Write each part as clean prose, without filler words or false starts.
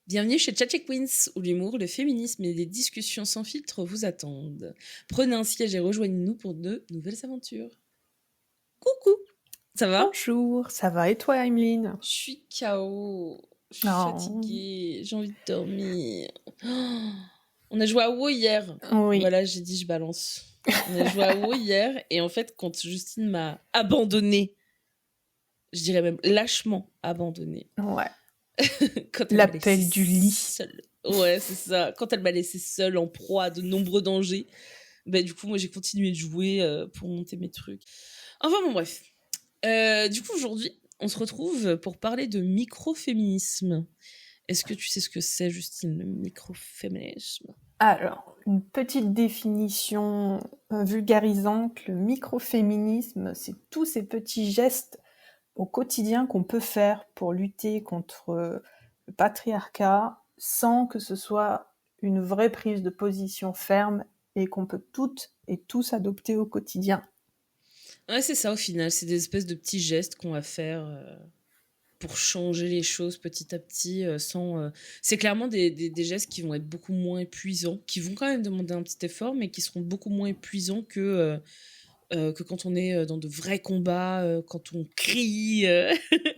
Bienvenue chez Tchatché Queens, où l'humour, le féminisme et les discussions sans filtre vous attendent. Prenez un siège et rejoignez-nous pour de nouvelles aventures. Coucou, ça va? Bonjour, ça va et toi, Emeline? Je suis KO, je suis Oh, fatiguée, j'ai envie de dormir. Oh, on a joué à WoW hier. oui, Voilà, j'ai dit je balance. On a joué à WoW hier et en fait, quand Justine m'a abandonnée, je dirais même lâchement abandonnée, ouais. quand elle m'a laissée L'appel du lit. seule. Ouais, c'est ça. Quand elle m'a laissée seule en proie à de nombreux dangers, bah, du coup, moi, j'ai continué de jouer pour monter mes trucs. Enfin, bon, bref. Du coup, aujourd'hui, on se retrouve pour parler de microféminisme. Est-ce que tu sais ce que c'est, Justine, le microféminisme? Alors, une petite définition vulgarisante, le microféminisme, c'est tous ces petits gestes au quotidien qu'on peut faire pour lutter contre le patriarcat sans que ce soit une vraie prise de position ferme et qu'on peut toutes et tous adopter au quotidien. Ouais, c'est ça, au final. C'est des espèces de petits gestes qu'on va faire pour changer les choses petit à petit sans... C'est clairement des gestes qui vont être beaucoup moins épuisants, qui vont quand même demander un petit effort, mais qui seront beaucoup moins épuisants que quand on est dans de vrais combats, quand on crie.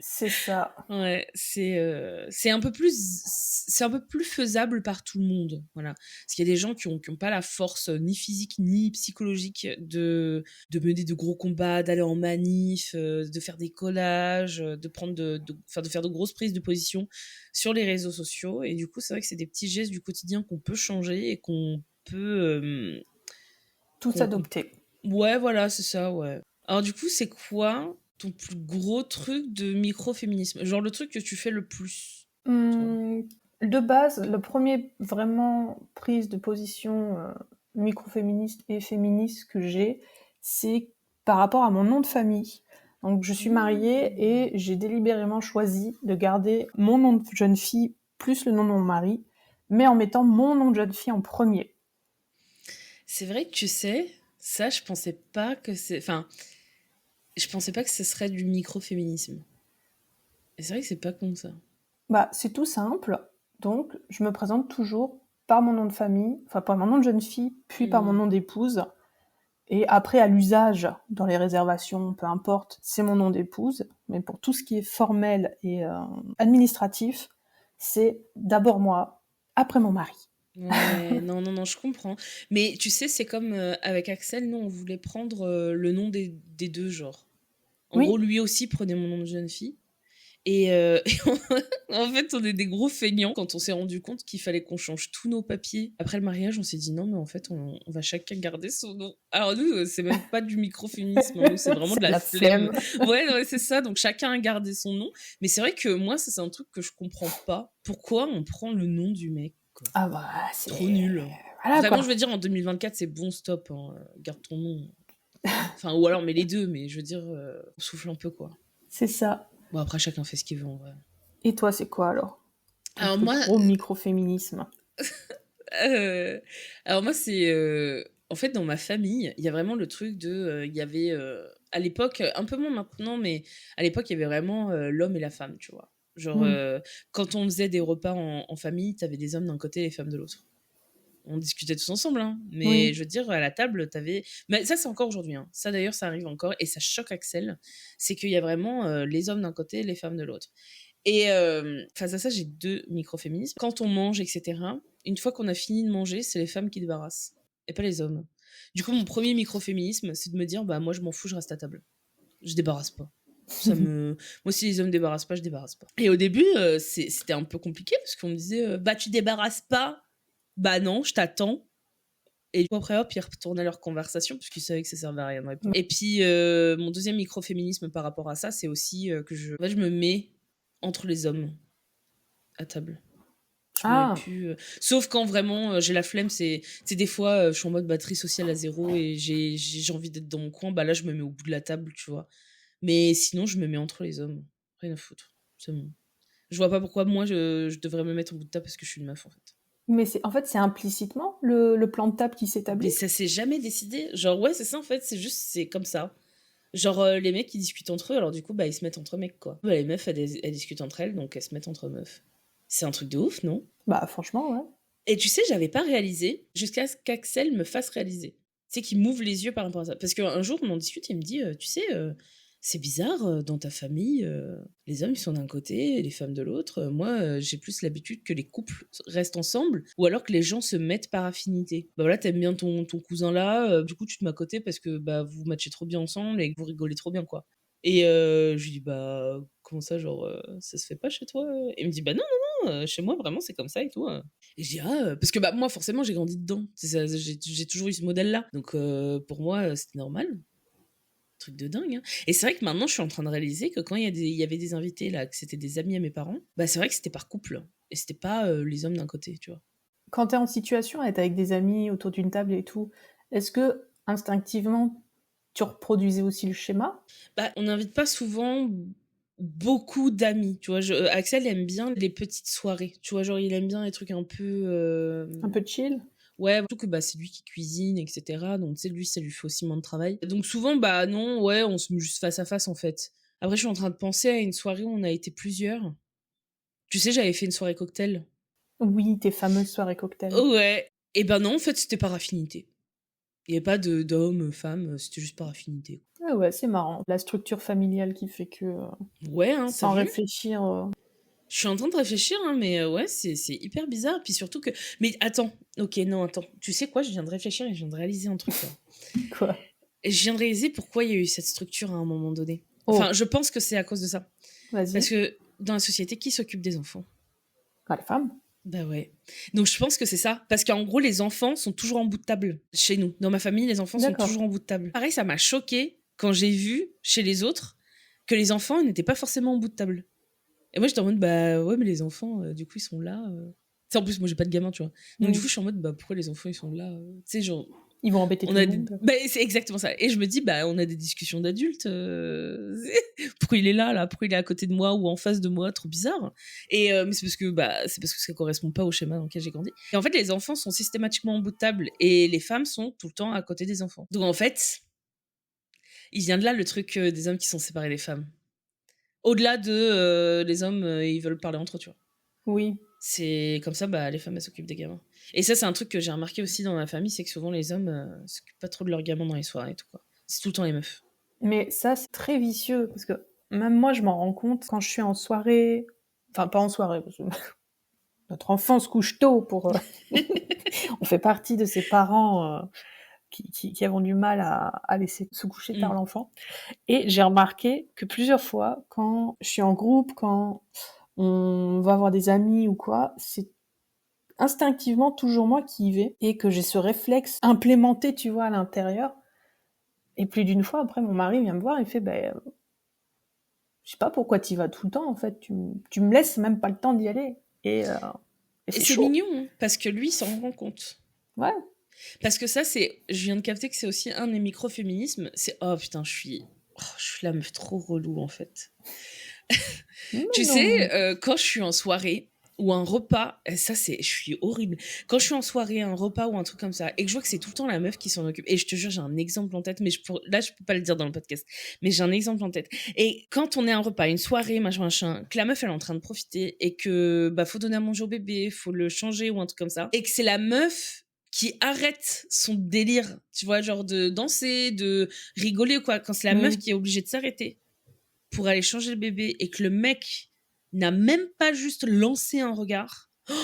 C'est ça. Ouais, c'est un peu plus faisable par tout le monde, voilà. Parce qu'il y a des gens qui ont pas la force ni physique ni psychologique de mener de gros combats, d'aller en manif, de faire des collages, de prendre enfin de faire de grosses prises de position sur les réseaux sociaux. Et du coup, c'est vrai que c'est des petits gestes du quotidien qu'on peut changer et qu'on peut Tous qu'on adopter. ouais, voilà, c'est ça, ouais. Alors du coup, c'est quoi ton plus gros truc de microféminisme? Genre le truc que tu fais le plus, toi? De base, le premier vraiment prise de position microféministe et féministe que j'ai, c'est par rapport à mon nom de famille. Donc je suis mariée et j'ai délibérément choisi de garder mon nom de jeune fille plus le nom de mon mari, mais en mettant mon nom de jeune fille en premier. C'est vrai que tu sais, ça, je pensais pas que c'est... Enfin, je pensais pas que ce serait du microféminisme. Et c'est vrai que c'est pas con, ça. Bah, c'est tout simple. Donc, je me présente toujours par mon nom de famille, enfin par mon nom de jeune fille, puis par mon Mhm. nom d'épouse. Et après, à l'usage, dans les réservations, peu importe, c'est mon nom d'épouse. Mais pour tout ce qui est formel et administratif, c'est d'abord moi, après mon mari. Ouais, non, non, non, je comprends. Mais tu sais, c'est comme avec Axel, nous, on voulait prendre le nom des deux, genre. En gros, Oui, lui aussi prenait mon nom de jeune fille. Et, en fait, on est des gros feignants quand on s'est rendu compte qu'il fallait qu'on change tous nos papiers. Après le mariage, on s'est dit non, mais en fait, on va chacun garder son nom. Alors nous, c'est même pas du microféminisme, hein, nous, c'est vraiment de c'est la la flemme. flemme. Ouais, non, c'est ça. Donc chacun a gardé son nom. Mais c'est vrai que moi, ça, c'est un truc que je comprends pas. Pourquoi on prend le nom du mec, quoi. Ah bah, Trop c'est... nul. Voilà Vraiment, je quoi. veux dire, en 2024, c'est bon, stop. Hein, garde ton nom. Enfin, ou alors, mais les deux, mais je veux dire, on souffle un peu, quoi. C'est ça. Bon, après, chacun fait ce qu'il veut, en vrai. Et toi, c'est quoi alors ton Alors plus moi, gros microféminisme? Heu, alors moi, c'est, en fait, dans ma famille, il y a vraiment le truc de, il y avait, à l'époque, un peu moins maintenant, mais à l'époque, il y avait vraiment, l'homme et la femme, tu vois? Genre, Hmm. quand on faisait des repas en famille, tu avais des hommes d'un côté et les femmes de l'autre. On discutait tous ensemble, hein, mais Oui. je veux dire, à la table, tu avais mais ça, c'est encore aujourd'hui, hein. Ça, d'ailleurs, ça arrive encore et ça choque Axel. C'est qu'il y a vraiment, les hommes d'un côté et les femmes de l'autre. Et face à ça, j'ai 2 microféminismes. Quand on mange et cetera, une fois qu'on a fini de manger, c'est les femmes qui débarrassent et pas les hommes. Du coup, mon premier microféminisme, c'est de me dire: «Bah, moi, je m'en fous, je reste à table. Je débarrasse pas». Ça me Moi, si les hommes débarrassent pas, je débarrasse pas. Et au début, c'était un peu compliqué parce qu'on me disait: «Bah, tu débarrasses pas?» «Bah non, je t'attends». Et du coup, après, hop, ils retournaient leur conversation parce qu'ils savaient que ça servait à rien de répondre. Et puis, mon deuxième microféminisme par rapport à ça, c'est aussi que en fait, je me mets entre les hommes à table. Je me mets Ah, plus. Sauf quand vraiment j'ai la flemme, c'est des fois, je suis en mode batterie sociale à zéro et j'ai envie d'être dans mon coin, bah là, je me mets au bout de la table, tu vois. Mais sinon, je me mets entre les hommes. Rien à foutre. C'est bon. Je vois pas pourquoi moi, je devrais me mettre au bout de table parce que je suis une meuf, en fait. mais c'est en fait c'est implicitement le plan de table qui Mais s'établit. ça s'est jamais décidé. Genre, ouais, c'est ça, en fait, c'est juste, c'est comme ça. Genre, les mecs, ils discutent entre eux, alors du coup, bah, ils se mettent entre mecs, quoi. Bah, les meufs, elles discutent entre elles, donc elles se mettent entre meufs. C'est un truc de ouf, non? Bah, franchement, ouais. Et tu sais, j'avais pas réalisé jusqu'à ce qu'Axel me fasse réaliser. Tu sais, qu'il m'ouvre les yeux par rapport à ça. Parce qu'un jour, on en discute, il me dit, tu sais, c'est bizarre, dans ta famille, les hommes, ils sont d'un côté et les femmes de l'autre. Moi, j'ai plus l'habitude que les couples restent ensemble ou alors que les gens se mettent par affinité. Bah voilà, t'aimes bien ton cousin là, du coup, tu te mets à côté parce que bah, vous matchez trop bien ensemble et que vous rigolez trop bien, quoi. Et je lui dis, bah, comment ça, genre, ça se fait pas chez toi? Et il me dit, bah non, non, non, chez moi, vraiment, c'est comme ça et tout. Et je dis, ah, parce que bah, moi, forcément, j'ai grandi dedans. J'ai toujours eu ce modèle-là. Donc, pour moi, c'était normal. Truc de dingue, hein. Et c'est vrai que maintenant, je suis en train de réaliser que quand il y avait des invités, là, que c'était des amis à mes parents, bah, c'est vrai que c'était par couple. Et c'était pas les hommes d'un côté, tu vois. Quand t'es en situation à être avec des amis autour d'une table et tout, est-ce que instinctivement tu reproduisais aussi le schéma? Bah, on n'invite pas souvent beaucoup d'amis, tu vois. Axel aime bien les petites soirées, tu vois. Genre, il aime bien les trucs un peu. Un peu chill? Ouais, surtout que bah, c'est lui qui cuisine, etc. Donc, tu sais, lui, ça lui fait aussi moins de travail. Donc, souvent, bah non, ouais, on se met juste face à face, en fait. Après, je suis en train de penser à une soirée où on a été plusieurs. Tu sais, j'avais fait une soirée cocktail. Oui, tes fameuses soirées cocktails. Ouais. Et ben non, en fait, c'était par affinité. Il n'y avait pas d'hommes, femmes, c'était juste par affinité. Ah ouais, c'est marrant. La structure familiale qui fait que, Ouais, hein, t'as sans vu? réfléchir, Je suis en train de réfléchir, hein, mais ouais, c'est hyper bizarre. Puis surtout que. Mais attends, ok, non, attends. Tu sais quoi, je viens de réfléchir et je viens de réaliser un truc là. quoi. Et je viens de réaliser pourquoi il y a eu cette structure à un moment donné. Oh, Enfin, je pense que c'est à cause de ça. Parce vas-y. que dans la société, qui s'occupe des enfants? Ah, les femmes. Bah ouais. Donc je pense que c'est ça. Parce qu'en gros, les enfants sont toujours en bout de table. Chez nous. Dans ma famille, les enfants sont D'accord. toujours en bout de table. Pareil, ça m'a choqué quand j'ai vu chez les autres que les enfants n'étaient pas forcément en bout de table. Et moi, j'étais en mode, bah ouais, mais les enfants, du coup, ils sont là. Tu sais, en plus, moi, j'ai pas de gamin, tu vois. Donc, Oui. du coup, je suis en mode, bah pourquoi les enfants, ils sont là Tu sais, genre. Ils vont embêter tout On a le monde. bah, c'est exactement ça. Et je me dis, bah, on a des discussions d'adultes. Pourquoi il est là Pourquoi il est à côté de moi ou en face de moi? Trop bizarre. Et mais c'est parce que ça correspond pas au schéma dans lequel j'ai grandi. Et en fait, les enfants sont systématiquement en bout de table et les femmes sont tout le temps à côté des enfants. Donc, en fait, il vient de là le truc des hommes qui sont séparés des femmes. Au-delà de les hommes, ils veulent parler entre eux, tu vois. Oui. C'est comme ça, bah, les femmes, elles s'occupent des gamins. Et ça, c'est un truc que j'ai remarqué aussi dans ma famille, c'est que souvent les hommes s'occupent pas trop de leurs gamins dans les soirées et tout, quoi. C'est tout le temps les meufs. Mais ça, c'est très vicieux, parce que même moi, je m'en rends compte quand je suis en soirée, enfin pas en soirée, parce que notre enfant se couche tôt pour... on fait partie de ces parents qui avons du mal à laisser se coucher tard l'enfant. Et j'ai remarqué que plusieurs fois, quand je suis en groupe, quand on va voir des amis ou quoi, c'est instinctivement toujours moi qui y vais et que j'ai ce réflexe implémenté, tu vois, à l'intérieur. Et plus d'une fois, après, mon mari vient me voir et fait, je sais pas pourquoi tu y vas tout le temps, en fait. Tu me laisses même pas le temps d'y aller. Et Et c'est c'est chaud. mignon, hein, parce que lui, il s'en rend compte. Ouais. Parce que ça, je viens de capter que c'est aussi un des micro-féminismes. C'est, oh putain, je suis la meuf trop relou, en fait. Tu sais, quand je suis en soirée ou un repas, ça je suis horrible. Quand je suis en soirée, un repas ou un truc comme ça, et que je vois que c'est tout le temps la meuf qui s'en occupe, et je te jure, j'ai un exemple en tête, mais là, je peux pas le dire dans le podcast, mais j'ai un exemple en tête. Et quand on est à un repas, une soirée, machin, que la meuf, elle est en train de profiter, et que, bah, faut donner à manger au bébé, faut le changer ou un truc comme ça, et que c'est la meuf qui arrête son délire, tu vois, genre de danser, de rigoler ou quoi, quand c'est la meuf qui est obligée de s'arrêter pour aller changer le bébé et que le mec n'a même pas juste lancé un regard. Oh,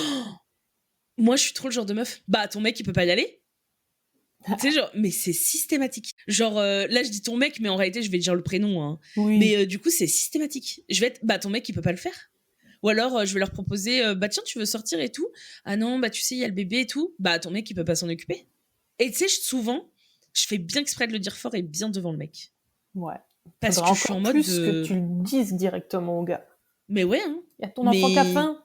moi, je suis trop le genre de meuf. Bah, ton mec, il peut pas y aller. Tu sais, genre, mais c'est systématique. Genre, là, je dis ton mec, mais en réalité, je vais dire le prénom. Hein. Oui. Mais du coup, c'est systématique. Je vais être, bah, ton mec, il peut pas le faire. Ou alors, je vais leur proposer, bah, tiens, tu veux sortir et tout. Ah non, bah, tu sais, il y a le bébé et tout. Bah, ton mec, il peut pas s'en occuper. Et tu sais, souvent, je fais bien exprès de le dire fort et bien devant le mec. Ouais. Parce que je suis en mode plus que tu le dises directement au gars. Mais ouais, hein. Il y a ton enfant qui a faim.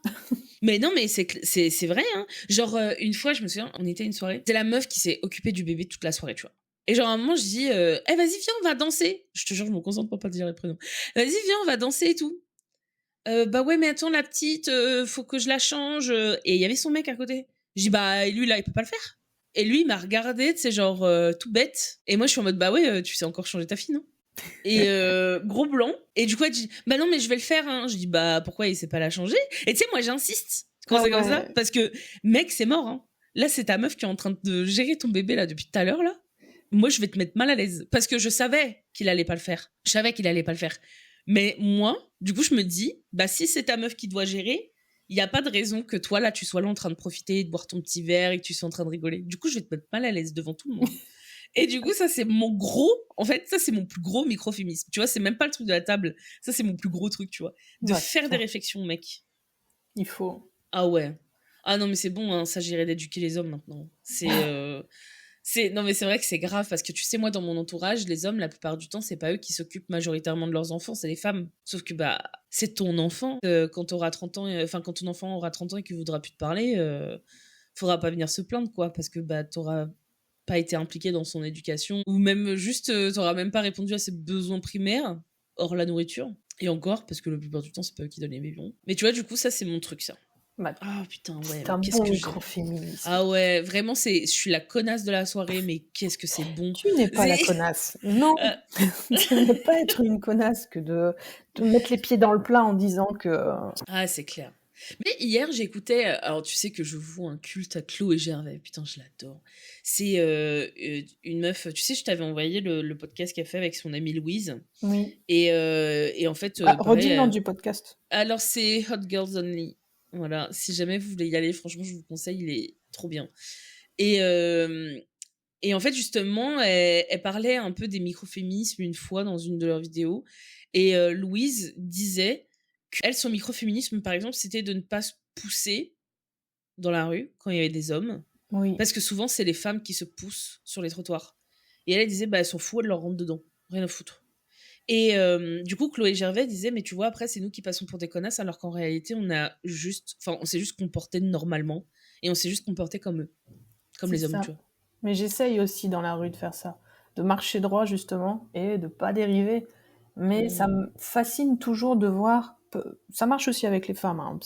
Mais non, mais c'est vrai, hein. Genre, une fois, je me souviens, on était à une soirée. C'est la meuf qui s'est occupée du bébé toute la soirée, tu vois. Et genre, à un moment, je dis, vas-y, viens, on va danser. Je te jure, je me concentre pour pas te dire les prénoms. Vas-y, viens, on va danser et tout. Bah ouais, mais attends, la petite, faut que je la change. Et il y avait son mec à côté. Je dis, bah, lui, là, il peut pas le faire. Et lui, il m'a regardé, tu sais, genre, tout bête. Et moi, je suis en mode, bah ouais, tu sais encore changer ta fille, non? Et gros blanc. Et du coup, elle dit, bah non, mais je vais le faire. Hein. Je dis, bah pourquoi il sait pas la changer? Et tu sais, moi, j'insiste quand Ah c'est comme ça. ouais. Parce que, mec, c'est mort. Hein. Là, c'est ta meuf qui est en train de gérer ton bébé là depuis tout à l'heure. Là. Moi, je vais te mettre mal à l'aise. Parce que je savais qu'il allait pas le faire. Je savais qu'il allait pas le faire. Mais moi, du coup, je me dis, bah si c'est ta meuf qui doit gérer, il n'y a pas de raison que toi, là, tu sois là en train de profiter, de boire ton petit verre et que tu sois en train de rigoler. Du coup, je vais te mettre mal à l'aise devant tout le monde. Et du coup, ça, c'est mon gros... En fait, ça, c'est mon plus gros microféminisme. Tu vois, c'est même pas le truc de la table. Ça, c'est mon plus gros truc, tu vois. De Ouais, faire des ça, réflexions, mec. il faut. Ah ouais. Ah non, mais c'est bon, hein, ça, j'irai d'éduquer les hommes maintenant. Non, mais c'est vrai que c'est grave parce que tu sais, moi, dans mon entourage, les hommes, la plupart du temps, c'est pas eux qui s'occupent majoritairement de leurs enfants, c'est les femmes. Sauf que, bah, c'est ton enfant. Quand t'auras 30 ans, enfin, quand ton enfant aura 30 ans et qu'il voudra plus te parler, faudra pas venir se plaindre, quoi, parce que, bah, t'auras pas été impliqué dans son éducation ou même juste, t'auras même pas répondu à ses besoins primaires, hors la nourriture. Et encore, parce que la plupart du temps, c'est pas eux qui donnent les biberons. Mais tu vois, du coup, ça, c'est mon truc, ça. Bah, Ah putain, ouais, c'est mais un qu'est-ce bon que j'aime. microféminisme. Ah ouais, vraiment, je suis la connasse de la soirée, mais qu'est-ce que c'est bon. Tu n'es pas la C'est- connasse. Non, Euh, ce n'est pas être une connasse que de mettre les pieds dans le plat en disant que... Ah, c'est clair. Mais hier, j'écoutais. Alors, tu sais que je voue un culte à Chloé Gervais. Putain, je l'adore. C'est une meuf. Tu sais, je t'avais envoyé le podcast qu'elle fait avec son amie Louise. Oui. Et en fait, Ah, pareil. redis le nom du podcast. Alors, c'est Hot Girls Only. Voilà. Si jamais vous voulez y aller, franchement, je vous conseille. Il est trop bien. Et, euh, et en fait, justement, elle parlait un peu des microféminismes une fois dans une de leurs vidéos. Et Louise disait qu'elle, son microféminisme, par exemple, c'était de ne pas se pousser dans la rue quand il y avait des hommes. Oui. Parce que souvent, c'est les femmes qui se poussent sur les trottoirs. Et elle disait, bah, elles s'en foutent, elles leur rentrent dedans. Rien à foutre. Et du coup, Chloé Gervais disait, mais tu vois, après, c'est nous qui passons pour des connasses, alors qu'en réalité, on s'est juste comporté normalement. Et on s'est juste comporté comme eux. Comme C'est les hommes, ça. tu vois. Mais j'essaye aussi dans la rue de faire ça. De marcher droit, justement, et de pas dériver. Mais ça Mmh. me fascine toujours de voir... Ça marche aussi avec les femmes. Hein.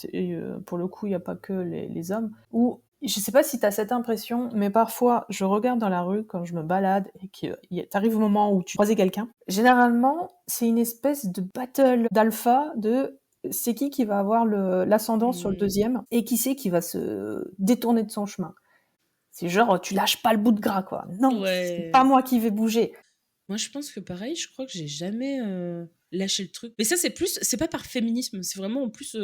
Pour le coup, il n'y a pas que les hommes. Ou, je sais pas si tu as cette impression, mais parfois, je regarde dans la rue quand je me balade et que t'arrives au moment où tu croises quelqu'un. Généralement, c'est une espèce de battle d'alpha de... C'est qui va avoir l'ascendant sur le Mmh. deuxième et qui c'est qui va se détourner de son chemin. C'est genre, tu lâches pas le bout de gras, quoi. Non, c'est pas Ouais. moi qui vais bouger. Moi, je pense que pareil, je crois que j'ai jamais lâché le truc. Mais ça, c'est pas par féminisme, c'est vraiment en plus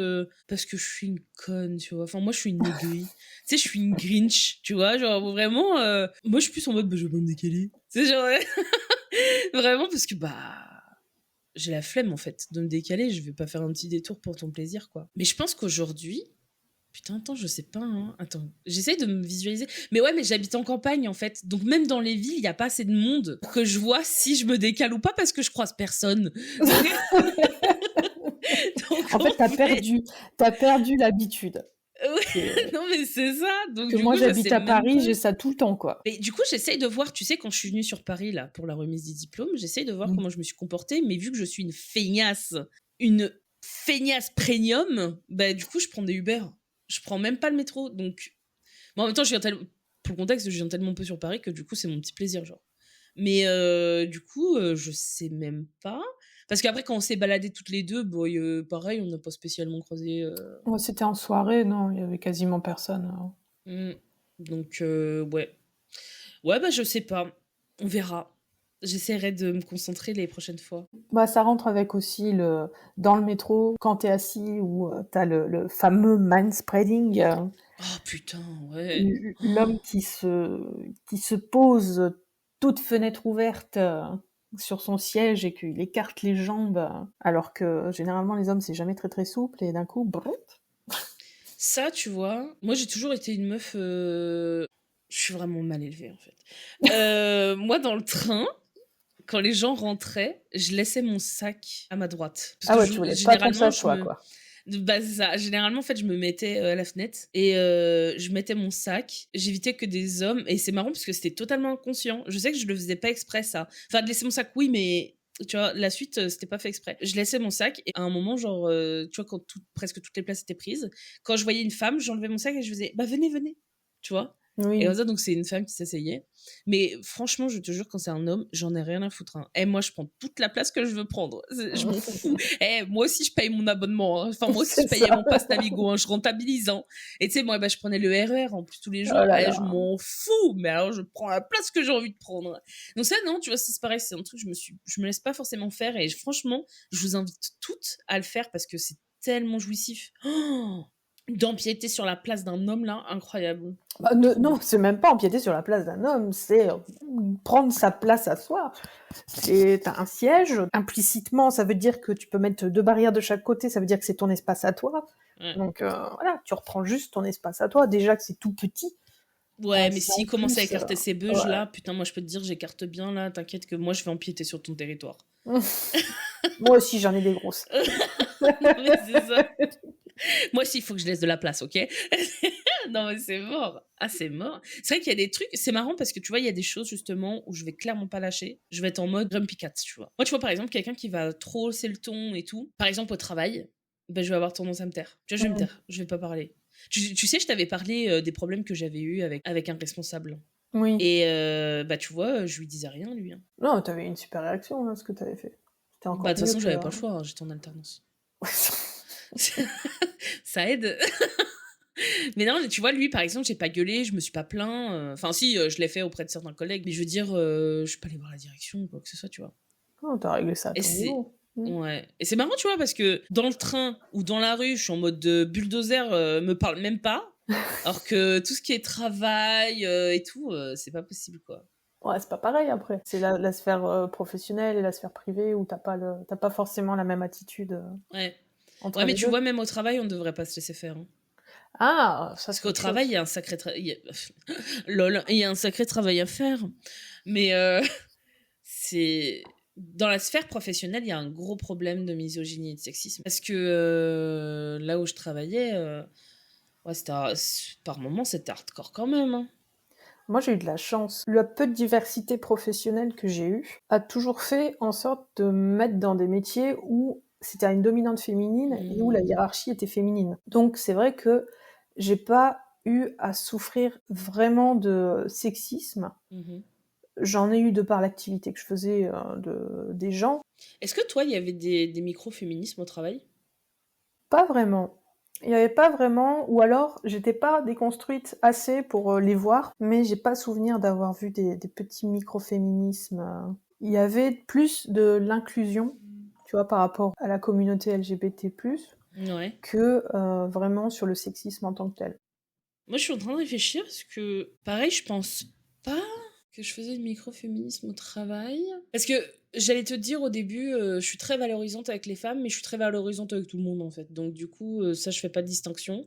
parce que je suis une conne, tu vois. Enfin, moi, je suis une aiguille. Tu sais, je suis une Grinch, tu vois. Genre, vraiment, moi, je suis plus en mode, bah, je vais pas me décaler. C'est genre, vraiment, parce que, bah, j'ai la flemme, en fait, de me décaler. Je vais pas faire un petit détour pour ton plaisir, quoi. Mais je pense qu'aujourd'hui, putain, attends, je sais pas, hein. Attends, j'essaye de me visualiser. Mais ouais, mais j'habite en campagne, en fait. Donc même dans les villes, il n'y a pas assez de monde pour que je vois si je me décale ou pas parce que je croise personne. Donc En fait, t'as perdu l'habitude. ouais, non mais c'est ça. Donc Que du moi, coup, je sais j'habite à même Paris, pas. j'ai ça tout le temps, quoi. Mais du coup, j'essaye de voir, tu sais, quand je suis venue sur Paris, là, pour la remise des diplômes, j'essaye de voir Mm. comment je me suis comportée. Mais vu que je suis une feignasse premium, bah du coup, je prends des Uber. Je prends même pas le métro. Donc mais en même temps, pour le contexte, je viens tellement peu sur Paris que du coup, c'est mon petit plaisir, genre. Mais du coup, je sais même pas. Parce qu'après, quand on s'est baladés toutes les deux, bon, pareil, on n'a pas spécialement croisé. Ouais, c'était en soirée, non, il y avait quasiment personne. Hein. Hmm. Donc, ouais. Ouais, bah, je sais pas. On verra. J'essaierai de me concentrer les prochaines fois. Bah, ça rentre avec aussi dans le métro, quand t'es assis, où t'as le fameux manspreading, Oh putain, ouais. l'homme qui se pose toute fenêtre ouverte sur son siège et qu'il écarte les jambes, alors que généralement les hommes c'est jamais très très souple et d'un coup, brrrt. Ça, tu vois, moi j'ai toujours été une meuf. Je suis vraiment mal élevée en fait. Moi, dans le train, quand les gens rentraient, je laissais mon sac à ma droite. Parce Ah que ouais, tu voulais pas qu'on généralement, s'assoie quoi. Bah, c'est ça. Généralement, en fait, je me mettais à la fenêtre et je mettais mon sac. J'évitais que des hommes. Et c'est marrant parce que c'était totalement inconscient. Je sais que je le faisais pas exprès, ça. Enfin, de laisser mon sac, oui, mais tu vois, la suite, c'était pas fait exprès. Je laissais mon sac et à un moment, genre, tu vois, quand presque toutes les places étaient prises, quand je voyais une femme, j'enlevais mon sac et je faisais, bah, venez, venez. Tu vois. Et comme Oui. ça, donc c'est une femme qui s'asseyait. Mais franchement, je te jure, quand c'est un homme, j'en ai rien à foutre, hein. Moi, je prends toute la place que je veux prendre. Je m'en fous. Moi aussi, je paye mon abonnement, hein. Enfin, moi aussi, C'est je payais ça. mon pass Navigo, hein. Je rentabilise, hein. Et tu sais, moi, bah, je prenais le RER en plus tous les Oh jours. là Je là. m'en fous. Mais alors, je prends la place que j'ai envie de prendre. Donc ça, non, tu vois, c'est pareil. C'est un truc que je me laisse pas forcément faire. Et franchement, je vous invite toutes à le faire parce que c'est tellement jouissif. Oh, d'empiéter sur la place d'un homme, là, incroyable. Bah, Trop non, bien. c'est même pas empiéter sur la place d'un homme, c'est prendre sa place à soi. T'as un siège, implicitement, ça veut dire que tu peux mettre 2 barrières de chaque côté, ça veut dire que c'est ton espace à toi. Ouais. Donc voilà, tu reprends juste ton espace à toi. Déjà que c'est tout petit. Ouais, mais Si en s'il commence à plus, écarter ses beuges, ouais. là, putain, moi, je peux te dire, j'écarte bien, là. T'inquiète que moi, je vais empiéter sur ton territoire. Moi aussi, j'en ai des grosses. Non, mais c'est ça. Moi aussi, il faut que je laisse de la place, ok? Non, mais c'est mort. Ah, c'est mort. C'est vrai qu'il y a des trucs, c'est marrant parce que tu vois, il y a des choses justement où je vais clairement pas lâcher. Je vais être en mode grumpy cat, tu vois. Moi, tu vois, par exemple, quelqu'un qui va trop hausser le ton et tout, par exemple au travail, ben, je vais avoir tendance à me taire. Tu vois, je vais me taire, je vais pas parler. Tu sais, je t'avais parlé des problèmes que j'avais eu avec un responsable. Oui. Et bah, tu vois, je lui disais rien, lui, hein. Non, t'avais une super réaction, là, ce que t'avais fait. C'était Bah, encore de toute mieux façon, que... j'avais pas le choix, hein, j'étais en alternance. Ça aide. Mais non, tu vois, lui, par exemple, j'ai pas gueulé, je me suis pas plaint. Enfin, si, je l'ai fait auprès de certains collègues, mais je veux dire, je suis pas allée voir la direction ou quoi que ce soit, tu vois. Non, t'as réglé ça à Et ton c'est. niveau. Ouais. Et c'est marrant, tu vois, parce que dans le train ou dans la rue, je suis en mode bulldozer, me parle même pas. Alors que tout ce qui est travail et tout, c'est pas possible, quoi. Ouais, c'est pas pareil après. C'est la sphère professionnelle et la sphère privée où t'as pas forcément la même attitude Ouais. Ouais, entre mais les tu deux. vois, même au travail, on ne devrait pas se laisser faire, hein. Ah, ça Parce c'est qu'au autre travail, il chose. y a un sacré lol, il y a un sacré travail à faire. Mais c'est dans la sphère professionnelle, il y a un gros problème de misogynie et de sexisme. Parce que là où je travaillais, ouais, par moments, c'était hardcore quand même, hein. Moi, j'ai eu de la chance. Le peu de diversité professionnelle que j'ai eue a toujours fait en sorte de me mettre dans des métiers où c'était à une dominante féminine et où la Mmh. hiérarchie était féminine. Donc, c'est vrai que j'ai pas eu à souffrir vraiment de sexisme. Mmh. J'en ai eu de par l'activité que je faisais des gens. Est-ce que toi, il y avait des micro-féminismes au travail? Pas vraiment. Il n'y avait pas vraiment, ou alors j'étais pas déconstruite assez pour les voir, mais j'ai pas souvenir d'avoir vu des petits micro-féminismes. Il y avait plus de l'inclusion, tu vois, par rapport à la communauté LGBT+, Ouais. que vraiment sur le sexisme en tant que tel. Moi, je suis en train de réfléchir parce que, pareil, je pense pas que je faisais du micro-féminisme au travail. Parce que j'allais te dire au début, je suis très valorisante avec les femmes, mais je suis très valorisante avec tout le monde en fait. Donc du coup, ça, je fais pas de distinction.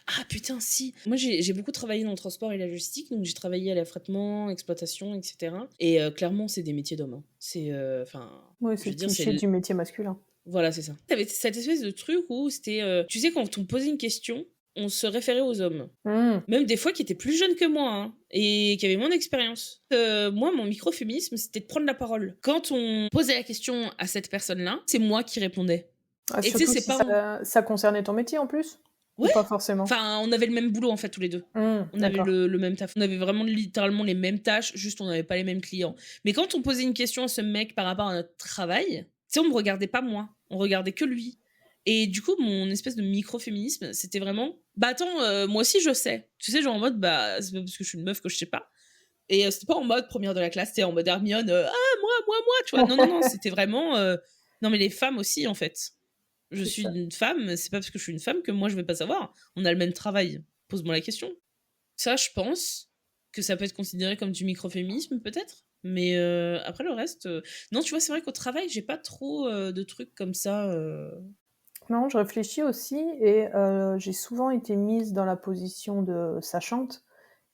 Ah putain, si. Moi, j'ai beaucoup travaillé dans le transport et la logistique, donc j'ai travaillé à l'affrètement, exploitation, etc. Et clairement, c'est des métiers d'hommes, hein. C'est, enfin, Oui, je c'est veux le dire, cliché du métier masculin. voilà, c'est ça. T'avais cette espèce de truc où c'était, tu sais, quand on posait une question, on se référait aux hommes. Mmh. Même des fois qui étaient plus jeunes que moi, hein, et qui avaient moins d'expérience. Moi, mon microféminisme, c'était de prendre la parole. Quand on posait la question à cette personne-là, c'est moi qui répondais. Ah, Et tu sais, surtout c'est si pas... ça concernait ton métier en plus? Ou Ouais. pas forcément? Enfin, on avait le même boulot, en fait, tous les deux. On avait D'accord. le même taf. On avait vraiment littéralement les mêmes tâches, juste on n'avait pas les mêmes clients. Mais quand on posait une question à ce mec par rapport à notre travail, tu sais, on me regardait pas moi. On regardait que lui. Et du coup, mon espèce de micro-féminisme, c'était vraiment... Bah attends, moi aussi je sais. Tu sais, genre en mode, bah c'est pas parce que je suis une meuf que je sais pas. Et c'était pas en mode première de la classe, c'était en mode Hermione, ah, moi, tu vois. Non, non, non, c'était vraiment. Non, mais les femmes aussi, en fait. Je C'est suis ça. une femme, c'est pas parce que je suis une femme que moi je vais pas savoir. On a le même travail. Pose-moi la question. Ça, je pense que ça peut être considéré comme du microféminisme, peut-être. Mais après le reste. Non, tu vois, c'est vrai qu'au travail, j'ai pas trop de trucs comme ça. Non, je réfléchis aussi et j'ai souvent été mise dans la position de sachante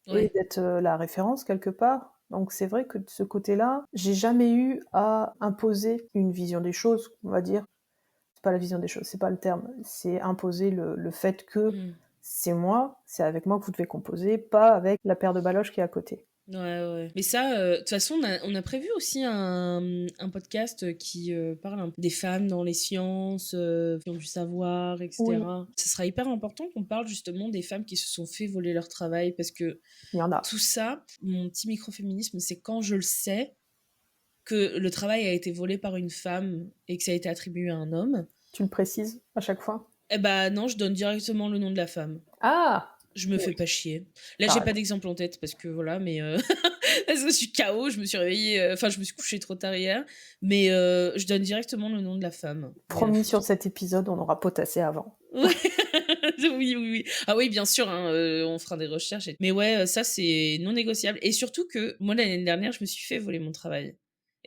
et Ouais. d'être la référence quelque part. Donc c'est vrai que de ce côté-là, j'ai jamais eu à imposer une vision des choses, on va dire. C'est pas la vision des choses, c'est pas le terme. C'est imposer le fait que Hmm. c'est moi, c'est avec moi que vous devez composer, pas avec la paire de baloches qui est à côté. Ouais, ouais. Mais ça, de toute façon, on a prévu aussi un podcast qui parle un peu des femmes dans les sciences, qui ont du savoir, Oui, etc. Ce sera hyper important qu'on parle justement des femmes qui se sont fait voler leur travail, parce que il y en a. tout ça, mon petit microféminisme, c'est quand je le sais que le travail a été volé par une femme et que ça a été attribué à un homme, Tu le précises à chaque fois. eh ben non, je donne directement le nom de la femme. Ah, Je me fais oui, pas chier. Là, t'as j'ai pas raison. d'exemple en tête parce que voilà, mais parce que je suis KO, je me suis réveillée, enfin, je me suis couchée trop tard hier, mais je donne directement le nom de la femme. Rien à Promis, sur foutre. cet épisode, on aura potassé avant. Ouais. Oui, oui, oui. Ah oui, bien sûr, hein, on fera des recherches. Mais ouais, ça, c'est non négociable. Et surtout que moi, l'année dernière, je me suis fait voler mon travail.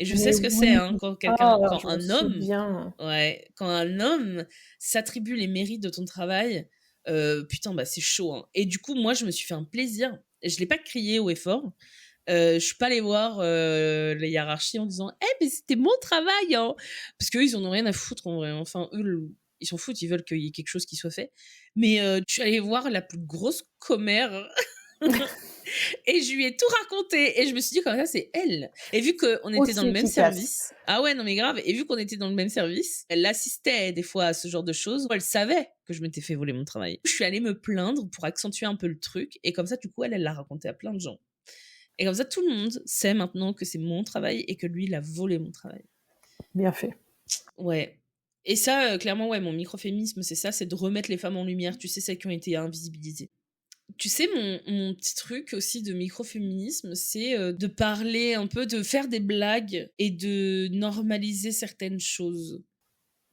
Et je sais Mais ce que c'est, oui, hein, quand ah, quand je me un homme, souviens. ouais, quand un homme s'attribue les mérites de ton travail, putain, bah c'est chaud, hein. Et du coup, moi, je me suis fait un plaisir. Et je l'ai pas crié haut et fort. Je suis pas allée voir les hiérarchies en disant « Eh, mais c'était mon travail, hein !» Parce qu'eux, ils en ont rien à foutre, en vrai. Enfin, eux, ils s'en foutent, ils veulent qu'il y ait quelque chose qui soit fait. Mais je suis allée voir la plus grosse commère et je lui ai tout raconté. Et je me suis dit, comme ça, c'est elle. Et vu qu'on était dans Aussi le même efficace. service, ah ouais, non mais grave, et vu qu'on était dans le même service, elle assistait des fois à ce genre de choses. Elle savait que je m'étais fait voler mon travail. Je suis allée me plaindre pour accentuer un peu le truc. Et comme ça, du coup, elle l'a raconté à plein de gens. Et comme ça, tout le monde sait maintenant que c'est mon travail et que lui, il a volé mon travail. Bien fait. Ouais. Et ça, clairement, ouais, mon microféminisme, c'est ça, c'est de remettre les femmes en lumière, tu sais, celles qui ont été invisibilisées. Tu sais, mon petit truc aussi de microféminisme, c'est de parler un peu, de faire des blagues et de normaliser certaines choses.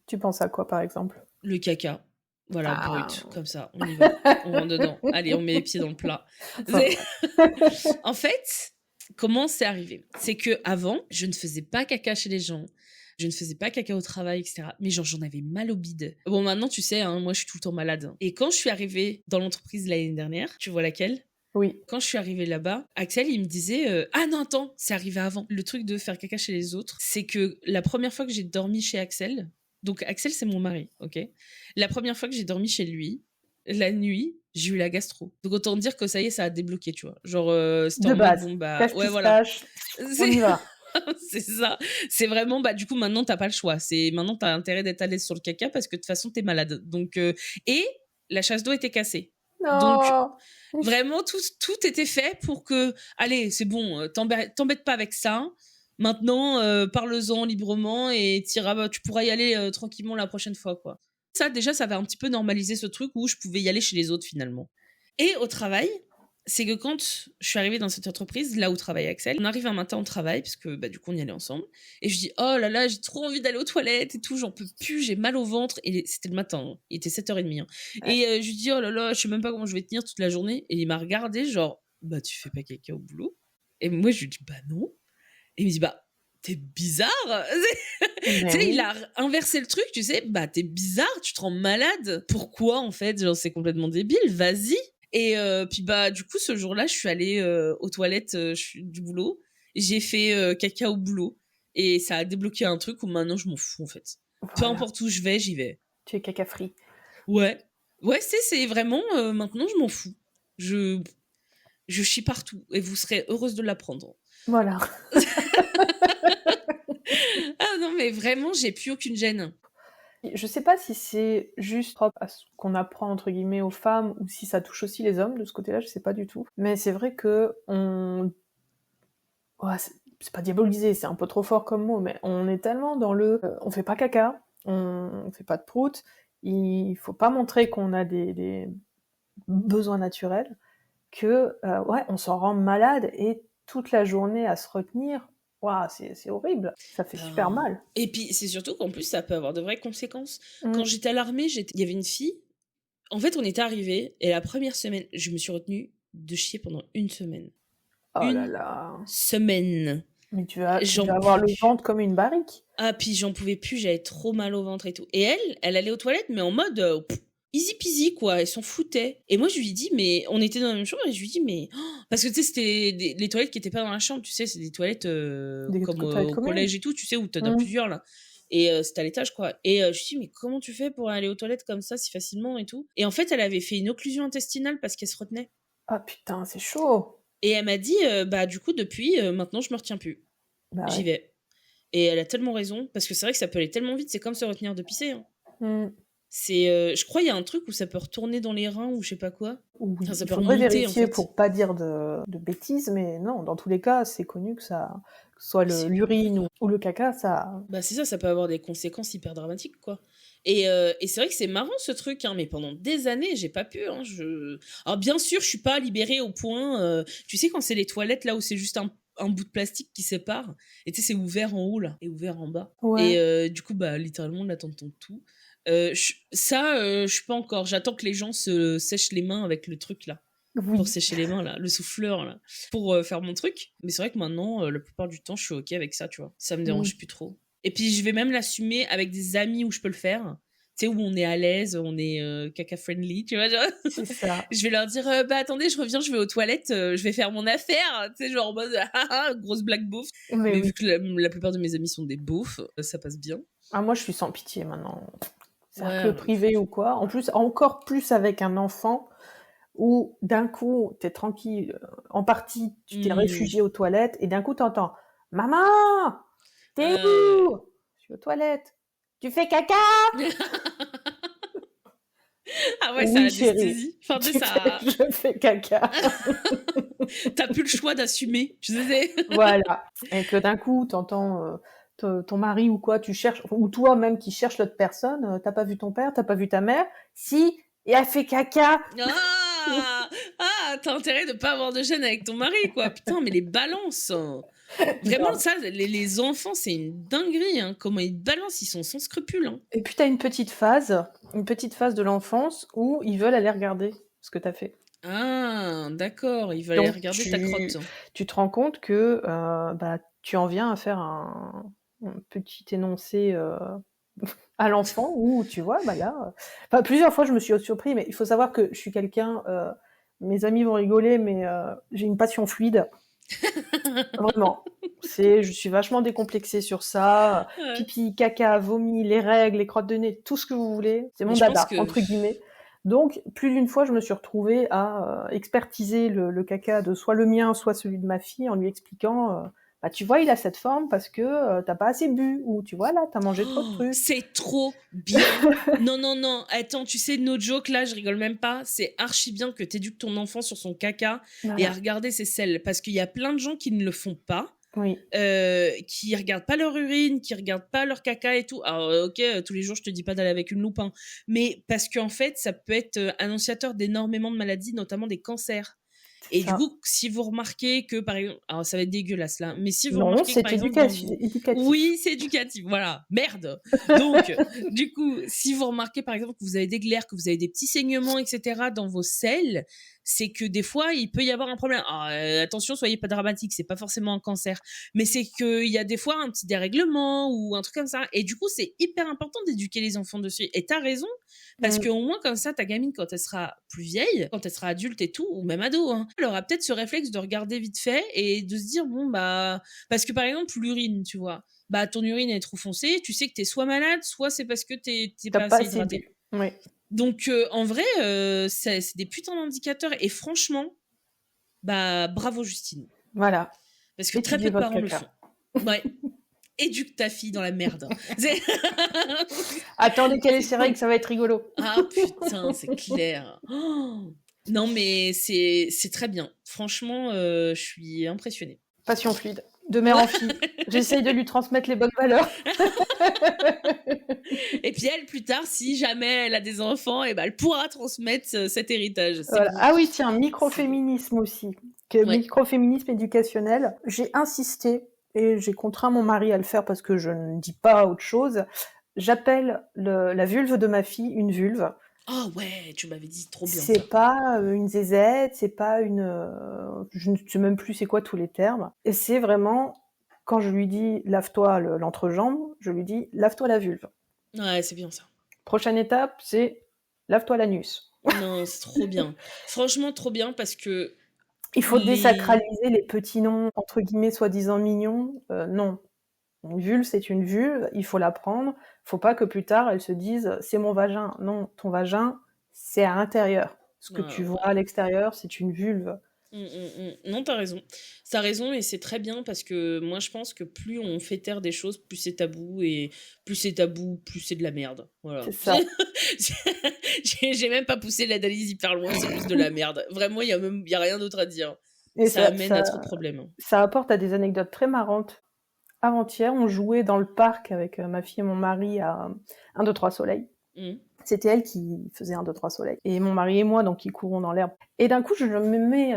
Tu penses à quoi, par exemple? Le caca. Voilà, Ah, brut, comme ça, on y va. On rentre dedans. Allez, on met les pieds dans le plat. pas C'est- mal. En fait, comment c'est arrivé? C'est que avant, je ne faisais pas caca chez les gens. Je ne faisais pas caca au travail, etc. Mais genre, j'en avais mal au bide. Bon, maintenant, tu sais, hein, moi, je suis tout le temps malade. Et quand je suis arrivée dans l'entreprise l'année dernière, tu vois laquelle? Oui. Quand je suis arrivée là-bas, Axel, il me disait Ah non, attends, c'est arrivé avant. Le truc de faire caca chez les autres, c'est que la première fois que j'ai dormi chez Axel, donc Axel, c'est mon mari, ok? La première fois que j'ai dormi chez lui, la nuit, j'ai eu la gastro. Donc autant dire que ça y est, ça a débloqué, tu vois. Genre, c'était De en mode base. bon, bah, Cache ouais, voilà. pistache, on C'est y va. c'est ça. C'est vraiment, bah, du coup, maintenant, t'as pas le choix. Maintenant, t'as intérêt d'être à l'aise sur le caca parce que de toute façon, t'es malade. Donc, et la chasse d'eau était cassée. Donc, Non. vraiment, tout était fait pour que, allez, c'est bon, t'embête pas avec ça. Maintenant, parle-en librement et tu pourras y aller tranquillement la prochaine fois, quoi. Ça, déjà, ça va un petit peu normaliser ce truc où je pouvais y aller chez les autres, finalement. Et au travail, c'est que quand je suis arrivée dans cette entreprise, là où travaille Axel, on arrive un matin au travail, parce que bah, du coup, on y allait ensemble. Et je dis, oh là là, j'ai trop envie d'aller aux toilettes et tout, j'en peux plus, j'ai mal au ventre. Et c'était le matin, hein. Il était 7h30. Hein. Ouais. Et je lui dis, oh là là, je sais même pas comment je vais tenir toute la journée. Et il m'a regardé, genre, bah, tu fais pas caca au boulot? Et moi, je lui dis, bah non. Et il me dit, bah, t'es bizarre. Tu Mais sais, il oui. a inversé le truc, tu sais, bah, t'es bizarre, tu te rends malade. Pourquoi, en fait? Genre, c'est complètement débile, vas-y. Et puis, bah, du coup, ce jour-là, je suis allée aux toilettes du boulot. J'ai fait caca au boulot. Et ça a débloqué un truc où maintenant, je m'en fous, en fait. Peu Voilà. importe où je vais, j'y vais. Tu es caca free. Ouais. Ouais, c'est vraiment, maintenant, je m'en fous. Je, je chie partout. Et vous serez heureuse de l'apprendre. Voilà. Ah non, mais vraiment, j'ai plus aucune gêne. Je sais pas si c'est juste propre à ce qu'on apprend entre guillemets aux femmes ou si ça touche aussi les hommes de ce côté-là, je sais pas du tout. Mais c'est vrai que ouais, c'est pas diabolisé, c'est un peu trop fort comme mot, mais on est tellement dans on fait pas caca, on fait pas de prout, il faut pas montrer qu'on a des besoins naturels, que ouais, on s'en rend malade et toute la journée à se retenir. Waouh, c'est horrible, ça fait super mal. Et puis, c'est surtout qu'en plus, ça peut avoir de vraies conséquences. Quand Mm. j'étais à l'armée, il y avait une fille. En fait, on était arrivés et la première semaine, je me suis retenue de chier pendant une semaine. Oh là Une là. semaine. Mais tu vas J'en avoir pouvais le plus. ventre comme une barrique. Ah, puis j'en pouvais plus, j'avais trop mal au ventre et tout. Et elle allait aux toilettes, mais en mode easy peasy, quoi. Elle s'en foutait. Et moi, je lui dis, mais on était dans la même chambre, et je lui dis, mais. Oh parce que tu sais, c'était les toilettes qui étaient pas dans la chambre, tu sais, c'est des toilettes Des comme toilettes au communes. collège et tout, tu sais, où t'en as Mm. plusieurs, là. Et c'était à l'étage, quoi. Et je lui dis, mais comment tu fais pour aller aux toilettes comme ça si facilement et tout? Et en fait, elle avait fait une occlusion intestinale parce qu'elle se retenait. Ah putain, c'est chaud. Et elle m'a dit, bah, du coup, depuis, maintenant, je me retiens plus. Bah J'y ouais. vais. Et elle a tellement raison, parce que c'est vrai que ça peut aller tellement vite, c'est comme se retenir de pisser, hein. Mmh. Je crois il y a un truc où ça peut retourner dans les reins ou je sais pas quoi. Oui, Enfin, ça il peut faudrait remonter, en vérifier fait. pour pas dire de bêtises, mais non, dans tous les cas, c'est connu que ça, que ce soit C'est l'urine ou le caca, ça. Bah, c'est ça peut avoir des conséquences hyper dramatiques, quoi. Et c'est vrai que c'est marrant ce truc, hein, mais pendant des années, j'ai pas pu, hein, alors bien sûr, je suis pas libérée au point, tu sais quand c'est les toilettes là où c'est juste un bout de plastique qui sépare, et tu sais, c'est ouvert en haut là, et ouvert en bas. Et Ouais, du coup, bah, littéralement, là, t'entends tout. Je suis pas encore, j'attends que les gens se sèchent les mains avec le truc là, pour oui. sécher les mains là, le souffleur là, pour faire mon truc. Mais c'est vrai que maintenant, la plupart du temps, je suis ok avec ça, tu vois. Ça me Oui. dérange plus trop. Et puis je vais même l'assumer avec des amis où je peux le faire. Tu sais, où on est à l'aise, on est caca friendly, tu vois. Genre. C'est ça. Je vais leur dire, bah attendez, je reviens, je vais aux toilettes, je vais faire mon affaire. Tu sais, genre en mode, grosse blague beauf. Mais Mais oui. vu que la plupart de mes amis sont des beaufs, ça passe bien. Ah, moi, je suis sans pitié maintenant. Ouais, Cercle privé ou quoi. En plus, encore plus avec un enfant où d'un coup, t'es tranquille, en partie, tu t'es hmm. réfugié aux toilettes et d'un coup, t'entends Maman, t'es Ouais. où? Je suis aux toilettes. Tu fais caca? Ah ouais, ça Oui, chérie. anesthésie. Enfin, tu sais, ça. Je fais caca. T'as plus le choix d'assumer, je sais. Voilà. Et que d'un coup, t'entends ton mari ou quoi, tu cherches, ou toi-même qui cherches l'autre personne, t'as pas vu ton père, t'as pas vu ta mère? Si, et elle fait caca. Ah, t'as intérêt de pas avoir de gêne avec ton mari, quoi. Putain, mais les balances. Vraiment, Grave. ça, les enfants, c'est une dinguerie. Hein. Comment ils balancent, ils sont sans scrupules. Hein. Et puis t'as une petite phase de l'enfance où ils veulent aller regarder ce que t'as fait. Ah, d'accord, ils veulent aller Donc regarder ta crotte. tu te rends compte que bah, tu en viens à faire un petit énoncé à l'enfant où tu vois, bah là, enfin, plusieurs fois je me suis surpris, mais il faut savoir que je suis quelqu'un, mes amis vont rigoler, mais j'ai une passion fluide, vraiment. Je suis vachement décomplexée sur ça. Ouais. Pipi, caca, vomi, les règles, les crottes de nez, tout ce que vous voulez. C'est Mais mon je pense dada, que entre guillemets. Donc, plus d'une fois, je me suis retrouvée à expertiser le caca de soit le mien, soit celui de ma fille, en lui expliquant, bah, tu vois, il a cette forme parce que t'as pas assez bu, ou tu vois, là, t'as mangé trop de oh, trucs. c'est trop bien. Non, non, non. Attends, tu sais, no joke, là, je rigole même pas. C'est archi bien que t'éduques ton enfant sur son caca et à Voilà. regarder ses selles. Parce qu'il y a plein de gens qui ne le font pas. Oui. Qui regardent pas leur urine, qui regardent pas leur caca et tout. Alors, ok, tous les jours, je te dis pas d'aller avec une loupe, hein. Mais parce qu'en fait, ça peut être annonciateur d'énormément de maladies, notamment des cancers. C'est Et du ça. coup, si vous remarquez que, par exemple, alors ça va être dégueulasse là, mais si vous Non, remarquez que, par c'est exemple, dans éducatif. vos... éducatif. Oui, c'est éducatif, voilà, merde. Donc, du coup, si vous remarquez, par exemple, que vous avez des glaires, que vous avez des petits saignements, etc., dans vos selles, c'est que des fois, il peut y avoir un problème. Alors, attention, soyez pas dramatique, c'est pas forcément un cancer, mais c'est qu'il y a des fois un petit dérèglement ou un truc comme ça. Et du coup, c'est hyper important d'éduquer les enfants dessus. Et t'as raison, parce Mm. qu'au moins, comme ça, ta gamine, quand elle sera plus vieille, quand elle sera adulte et tout, ou même ado, hein, elle aura peut-être ce réflexe de regarder vite fait et de se dire, bon, bah, parce que par exemple, l'urine, tu vois, bah, ton urine est trop foncée, tu sais que t'es soit malade, soit c'est parce que t'es T'as pas pas assez assez hydraté. bu. Oui. Donc, en vrai, c'est des putains d'indicateurs et franchement, bah, bravo Justine. Voilà. Parce que très peu Étudiez de votre parents le font. caca. Ouais. Éduque ta fille dans la merde. Attendez qu'elle ait ses règles, ça va être rigolo. Ah putain, c'est clair. Oh non, mais c'est très bien. Franchement, je suis impressionnée. Passion fluide. De mère Ouais. en fille. J'essaye de lui transmettre les bonnes valeurs. Et puis elle, plus tard, si jamais elle a des enfants, et ben elle pourra transmettre cet héritage. C'est Voilà. beau. Ah oui, tiens, C'est beau. microféminisme aussi. Ouais. Microféminisme éducationnel. J'ai insisté et j'ai contraint mon mari à le faire parce que je ne dis pas autre chose. J'appelle la vulve de ma fille une vulve. Oh ouais, tu m'avais dit trop bien ça. C'est pas une zézette, c'est pas une... je ne sais même plus c'est quoi tous les termes. Et c'est vraiment, quand je lui dis lave-toi l'entrejambe, je lui dis lave-toi la vulve. Ouais, c'est bien ça. Prochaine étape, c'est lave-toi l'anus. Non, c'est trop bien. Franchement, trop bien parce que Il faut les... désacraliser les petits noms, entre guillemets, soi-disant mignons. Non. Une vulve, c'est une vulve, il faut la prendre. Faut pas que plus tard, elle se dise, c'est mon vagin. Non, ton vagin, c'est à l'intérieur. Ce que Ah tu vois ouais. à l'extérieur, c'est une vulve. Non, t'as raison. T'as raison et c'est très bien parce que moi je pense que plus on fait taire des choses, plus c'est tabou et plus c'est tabou, plus c'est de la merde. C'est Voilà. ça. J'ai même pas poussé l'analyse hyper loin, c'est juste de la merde. Vraiment, il y a rien d'autre à dire. Et Ça ça, amène à ça, trop de problèmes, hein. ça apporte à des anecdotes très marrantes. Avant-hier, on jouait dans le parc avec ma fille et mon mari à 1, 2, 3 soleil. Mhm. C'était elle qui faisait 1, 2, 3 soleil. Et mon mari et moi, donc, qui courons dans l'herbe. Et d'un coup, je me mets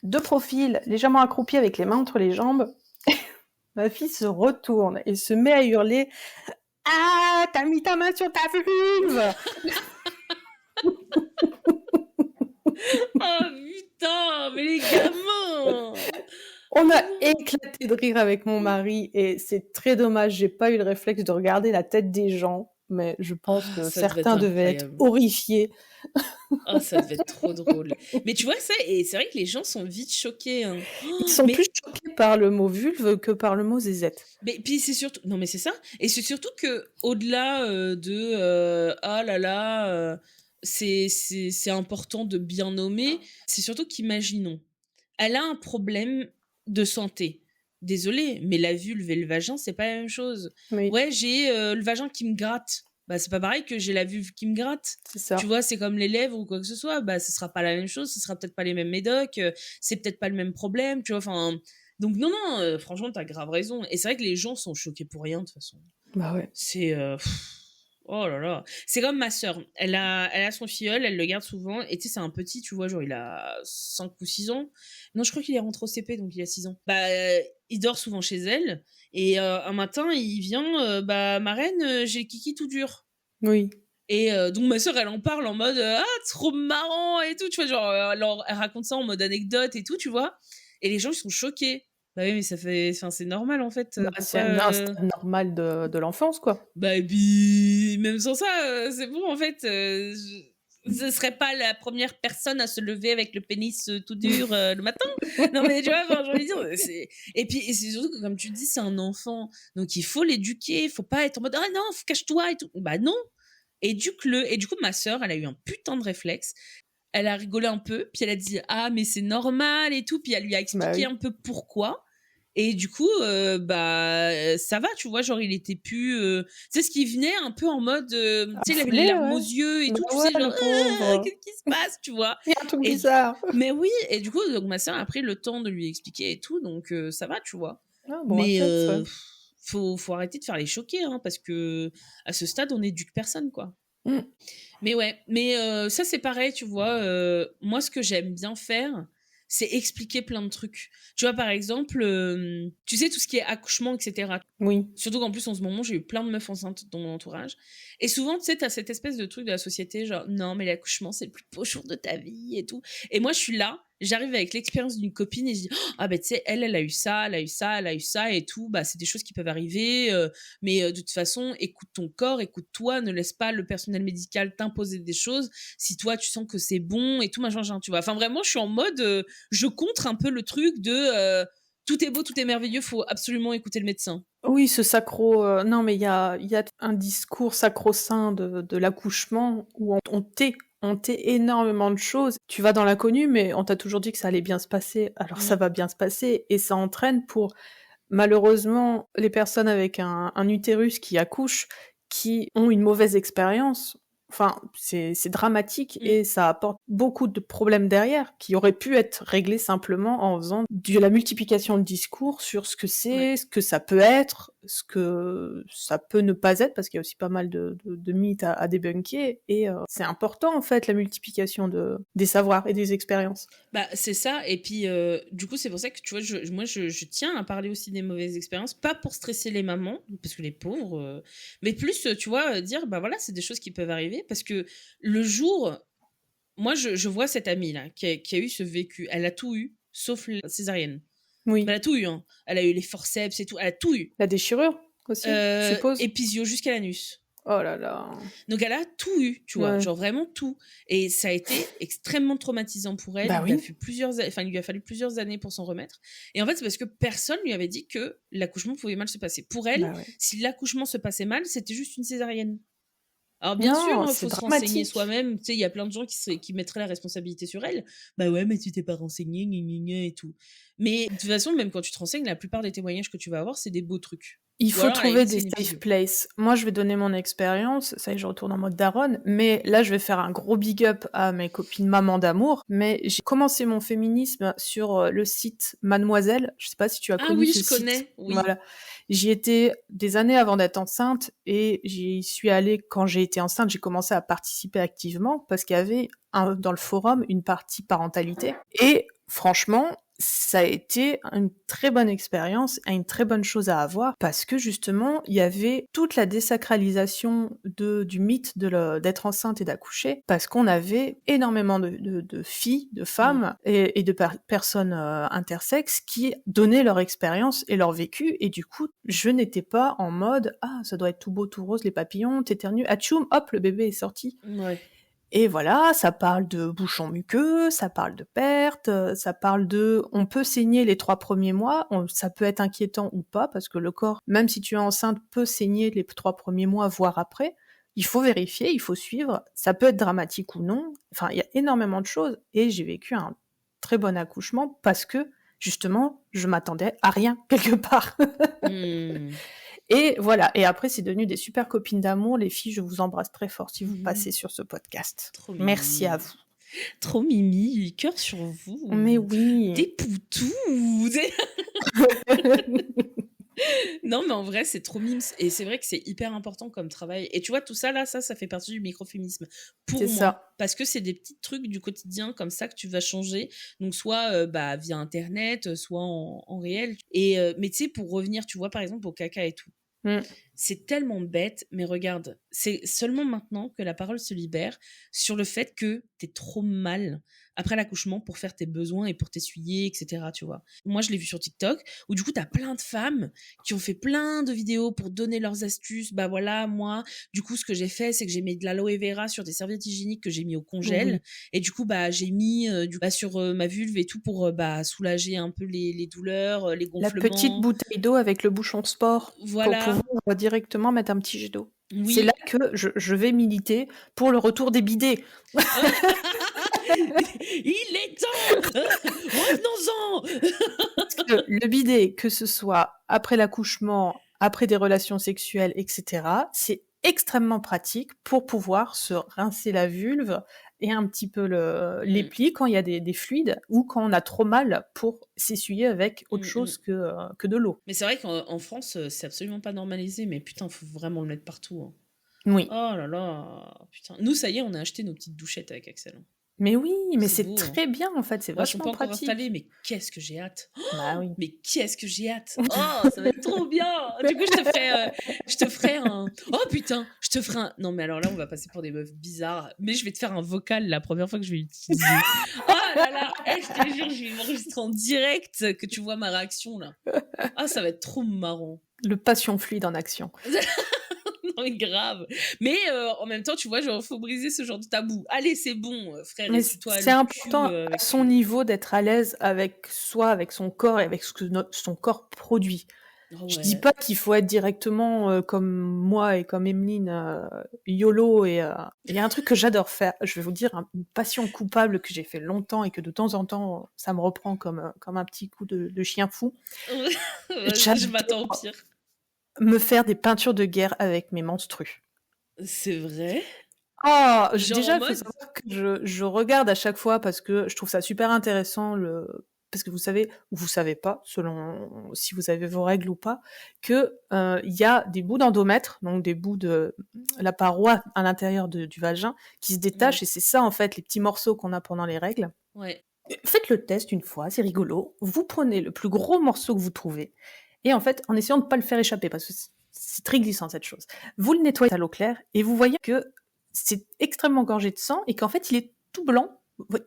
de profil, légèrement accroupi avec les mains entre les jambes. Ma fille se retourne et se met à hurler « Ah, t'as mis ta main sur ta vulve !» Oh putain, mais les gamins! On a éclaté de rire avec mon mari et c'est très dommage, j'ai pas eu le réflexe de regarder la tête des gens, mais je pense Ah, que ça devait être certains devaient être incroyable. horrifiés. Ah, ça devait être trop drôle. Mais tu vois ça, et c'est vrai que les gens sont vite choqués, hein. Ils Oh, sont plus mais choqués par le mot vulve que par le mot zézette. Mais puis c'est surtout, non mais c'est ça, et c'est surtout que au-delà de ah là là, c'est important de bien nommer, c'est surtout qu'imaginons, elle a un problème de santé. Désolée, mais la vulve et le vagin, c'est pas la même chose. Oui, Ouais, j'ai le vagin qui me gratte. Bah c'est pas pareil que j'ai la vulve qui me gratte. c'est Tu ça. vois, c'est comme les lèvres ou quoi que ce soit. Bah ce sera pas la même chose, ce sera peut-être pas les mêmes médocs, c'est peut-être pas le même problème. Tu vois, enfin. Donc non, non, franchement, t'as grave raison. Et c'est vrai que les gens sont choqués pour rien, de toute façon. Bah ouais. C'est... oh là là. C'est comme ma sœur. Elle a son filleul, elle le garde souvent. Et tu sais, c'est un petit, tu vois, genre il a 5 ou 6 ans. Non, je crois qu'il est rentré au CP, donc il a 6 ans. Bah, il dort souvent chez elle. Et un matin, il vient, bah, ma reine, j'ai le kiki tout dur. Oui. Et donc ma sœur, elle en parle en mode ah trop marrant et tout, tu vois, genre alors elle raconte ça en mode anecdote et tout, tu vois. Et les gens ils sont choqués. Bah oui, mais ça fait, enfin c'est normal en fait. Bah, c'est Pourquoi un stade normal de l'enfance, quoi. Bah et puis même sans ça, c'est bon en fait. Ce serait pas la première personne à se lever avec le pénis tout dur le matin. Non mais tu vois, enfin, j'ai envie de dire, et puis et c'est surtout que comme tu dis, c'est un enfant, donc il faut l'éduquer, il faut pas être en mode ah non, cache-toi et tout. Bah non, éduque-le. Et du coup, ma sœur, elle a eu un putain de réflexe. Elle a rigolé un peu, puis elle a dit ah mais c'est normal et tout, puis elle lui a Bah expliqué oui. un peu pourquoi. Et du coup, bah ça va, tu vois, genre il était plus, tu sais ce qui venait un peu en mode, tu sais, il avait les Affolé, larmes aux ouais. yeux et Bah tout, tu ouais, sais, genre le pauvre. qu'est-ce qui se passe, tu vois. Il y a un truc Et bizarre. mais oui, et du coup, donc ma sœur a pris le temps de lui expliquer et tout, donc ça va, tu vois. Ah bon Mais réflexe, ouais. faut arrêter de faire les choquer, hein, parce que à ce stade, on éduque personne, quoi. Mm. Mais ouais, mais ça c'est pareil, tu vois. Moi, ce que j'aime bien faire, c'est expliquer plein de trucs. Tu vois, par exemple, tu sais, tout ce qui est accouchement, etc. Oui. Surtout qu'en plus, en ce moment, j'ai eu plein de meufs enceintes dans mon entourage. Et souvent, tu sais, t'as cette espèce de truc de la société, genre, non, mais l'accouchement, c'est le plus beau jour de ta vie et tout. Et moi, je suis là, j'arrive avec l'expérience d'une copine et je dis, ah, ben, tu sais, elle a eu ça, elle a eu ça, elle a eu ça et tout. Bah, c'est des choses qui peuvent arriver. Mais de toute façon, écoute ton corps, écoute-toi, ne laisse pas le personnel médical t'imposer des choses. Si toi, tu sens que c'est bon et tout, machin, machin, tu vois. Enfin, vraiment, je suis en mode, je contre un peu le truc de tout est beau, tout est merveilleux, faut absolument écouter le médecin. Oui, ce sacro. Non, mais il y a un discours sacro-saint de l'accouchement où on t'est énormément de choses. Tu vas dans l'inconnu, mais on t'a toujours dit que ça allait bien se passer. Alors ça Mm. va bien se passer et ça entraîne pour malheureusement les personnes avec un utérus qui accouchent, qui ont une mauvaise expérience. Enfin, c'est dramatique Mm. et ça apporte beaucoup de problèmes derrière qui auraient pu être réglés simplement en faisant de la multiplication de discours sur ce que Ouais. c'est, ce que ça peut être, ce que ça peut ne pas être, parce qu'il y a aussi pas mal de mythes à débunker. Et c'est important en fait la multiplication des savoirs et des expériences. Bah, c'est ça. Et puis, du coup, c'est pour ça que tu vois, moi, je tiens à parler aussi des mauvaises expériences, pas pour stresser les mamans, parce que les pauvres, mais plus, tu vois, dire, bah voilà, c'est des choses qui peuvent arriver, parce que le jour, moi, je vois cette amie-là, qui a eu ce vécu, elle a tout eu, sauf la césarienne. Elle Oui. a tout eu, hein. Elle a eu les forceps et tout, elle a tout eu. La déchirure aussi, je suppose. Épisio jusqu'à l'anus. Oh là là. Donc elle a tout eu, tu vois, Ouais. genre vraiment tout. Et ça a été extrêmement traumatisant pour elle. Bah oui. Il lui a fallu plusieurs années pour s'en remettre. Et en fait, c'est parce que personne lui avait dit que l'accouchement pouvait mal se passer. Pour elle, Bah ouais. si l'accouchement se passait mal, c'était juste une césarienne. Alors bien sûr, Non, il c'est faut se renseigner dramatique. soi-même. Tu sais, il y a plein de gens qui mettraient la responsabilité sur elles. Bah ouais, mais tu t'es pas renseigné, gna gna gna et tout. Mais de toute façon, même quand tu te renseignes, la plupart des témoignages que tu vas avoir, c'est des beaux trucs. Il Ou faut alors, à la trouver limite, des c'est une safe vidéo. places. Moi, je vais donner mon expérience. Ça y est, je retourne en mode daronne. Mais là, je vais faire un gros big up à mes copines mamans d'amour. Mais j'ai commencé mon féminisme sur le site Mademoiselle. Je sais pas si tu as Ah connu oui, ce je site. connais, oui. Voilà. J'y étais des années avant d'être enceinte et j'y suis allée quand j'ai été enceinte. J'ai commencé à participer activement parce qu'il y avait dans le forum une partie parentalité. Et franchement, ça a été une très bonne expérience et une très bonne chose à avoir parce que justement, il y avait toute la désacralisation du mythe d'être enceinte et d'accoucher parce qu'on avait énormément de filles, de Mm. femmes et de personnes intersexes qui donnaient leur expérience et leur vécu et du coup, je n'étais pas en mode « Ah, ça doit être tout beau, tout rose, les papillons, t'éternues, atchoum, hop, le bébé est sorti ». Ouais. Et voilà, ça parle de bouchons muqueux, ça parle de perte, ça parle de on peut saigner les 3 premiers mois, ça peut être inquiétant ou pas, parce que le corps, même si tu es enceinte, peut saigner les 3 premiers mois, voire après. Il faut vérifier, il faut suivre, ça peut être dramatique ou non. Enfin, il y a énormément de choses, et j'ai vécu un très bon accouchement parce que, justement, je m'attendais à rien, quelque part. Mm. Et voilà. Et après, c'est devenu des super copines d'amour. Les filles, je vous embrasse très fort si vous passez sur ce podcast. Trop Merci à mimi. vous. Trop mimi, cœur sur vous. Mais oui. Des poutous. Non, mais en vrai, c'est trop mimes. Et c'est vrai que c'est hyper important comme travail. Et tu vois, tout ça, là, ça fait partie du microféminisme. Pour C'est moi. ça. Parce que c'est des petits trucs du quotidien comme ça que tu vas changer. Donc, soit bah, via Internet, soit en réel. Et, mais tu sais, pour revenir, tu vois, par exemple, au caca et tout. Mm. C'est tellement bête, mais regarde, c'est seulement maintenant que la parole se libère sur le fait que t'es trop mal après l'accouchement pour faire tes besoins et pour t'essuyer, etc. Tu vois. Moi, je l'ai vu sur TikTok, où du coup, t'as plein de femmes qui ont fait plein de vidéos pour donner leurs astuces. Bah voilà, moi, du coup, ce que j'ai fait, c'est que j'ai mis de l'aloe vera sur des serviettes hygiéniques que j'ai mis au congèle. Oui. Et du coup, bah, j'ai mis sur ma vulve et tout pour bah, soulager un peu les douleurs, les La petite gonflements. bouteille d'eau avec le bouchon sport pour Voilà. pouvoir directement mettre un petit jet d'eau. C'est là Oui. que je vais militer pour le retour des bidets. Il est temps. Revenons-en. Parce que le bidet, que ce soit après l'accouchement, après des relations sexuelles, etc., c'est extrêmement pratique pour pouvoir se rincer la vulve et un petit peu les plis quand il y a des fluides ou quand on a trop mal pour s'essuyer avec autre chose que de l'eau. Mais c'est vrai qu'en France, c'est absolument pas normalisé. Mais putain, faut vraiment le mettre partout. Hein. Oui. Oh là là, putain. Nous, ça y est, on a acheté nos petites douchettes avec Axel. Hein. Mais oui, mais C'est c'est beau. Hein. très bien en fait, c'est Moi, elles sont vachement pas encore pratique. installées, mais qu'est-ce que j'ai hâte. Bah oui. Mais qu'est-ce que j'ai hâte. Oh, ça va être trop bien. Du coup, je te ferai un... Oh putain, je te ferai un... Non, mais alors là, on va passer pour des meufs bizarres. Mais je vais te faire un vocal la première fois que je vais l'utiliser. Oh là là, je te jure, je vais m'enregistrer en direct que tu vois ma réaction là. Ah, ça va être trop marrant. Le passion fluide en action. Non, mais grave. Mais en même temps, tu vois, genre, faut briser ce genre de tabou. Allez, c'est bon, frère, Mais essuie-toi c'est le important cul à avec... son niveau d'être à l'aise avec soi, avec son corps et avec ce que son corps produit. Oh, Je ouais. dis pas qu'il faut être directement comme moi et comme Emeline, YOLO et il y a un truc que j'adore faire. Je vais vous dire une passion coupable que j'ai fait longtemps et que de temps en temps ça me reprend comme un petit coup de chien fou. Je m'attends au pire. Me faire des peintures de guerre avec mes menstrues. C'est vrai. Ah, Genre déjà, en il faut mode... savoir que je regarde à chaque fois parce que je trouve ça super intéressant parce que vous savez ou vous savez pas, selon si vous avez vos règles ou pas, que il y a des bouts d'endomètre, donc des bouts de la paroi à l'intérieur du vagin qui se détachent et c'est ça en fait les petits morceaux qu'on a pendant les règles. Ouais. Faites le test une fois, c'est rigolo. Vous prenez le plus gros morceau que vous trouvez et en fait en essayant de pas le faire échapper parce que c'est très glissant cette chose. Vous le nettoyez à l'eau claire et vous voyez que c'est extrêmement gorgé de sang et qu'en fait il est tout blanc,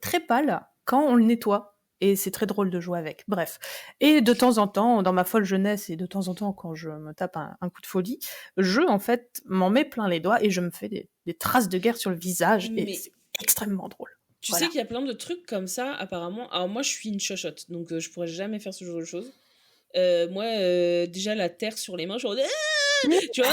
très pâle quand on le nettoie. Et c'est très drôle de jouer avec. Bref. Et de temps en temps, dans ma folle jeunesse et de temps en temps quand je me tape un coup de folie, je en fait m'en mets plein les doigts et je me fais des traces de guerre sur le visage et c'est extrêmement drôle. Tu sais qu'il y a plein de trucs comme ça apparemment. Alors moi je suis une chochotte donc je pourrais jamais faire ce genre de choses. Moi déjà la terre sur les mains, genre tu vois.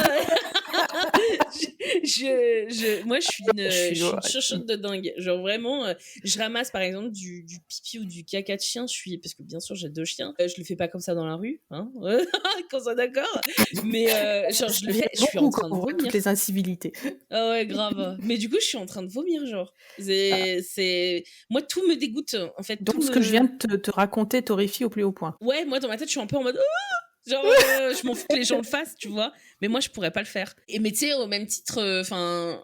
Moi, je suis Je suis une loin. chochotte de dingue. Genre vraiment, je ramasse par exemple du pipi ou du caca de chien. Parce que bien sûr, j'ai 2 chiens. Je le fais pas comme ça dans la rue, hein. Qu'on soit d'accord. Mais genre, je le Il y fais, a je suis en beaucoup train de quand on voit toutes vomir. les incivilités. Ah ouais, grave. Mais du coup, je suis en train de vomir, genre. Moi, tout me dégoûte. En fait, tout Donc, ce que je viens me. de te raconter t'horrifie au plus haut point. Ouais, moi, dans ma tête, je suis un peu en mode. Genre, je m'en fous que les gens le fassent, tu vois. Mais moi, je pourrais pas le faire. Et mais tu sais, au même titre, enfin.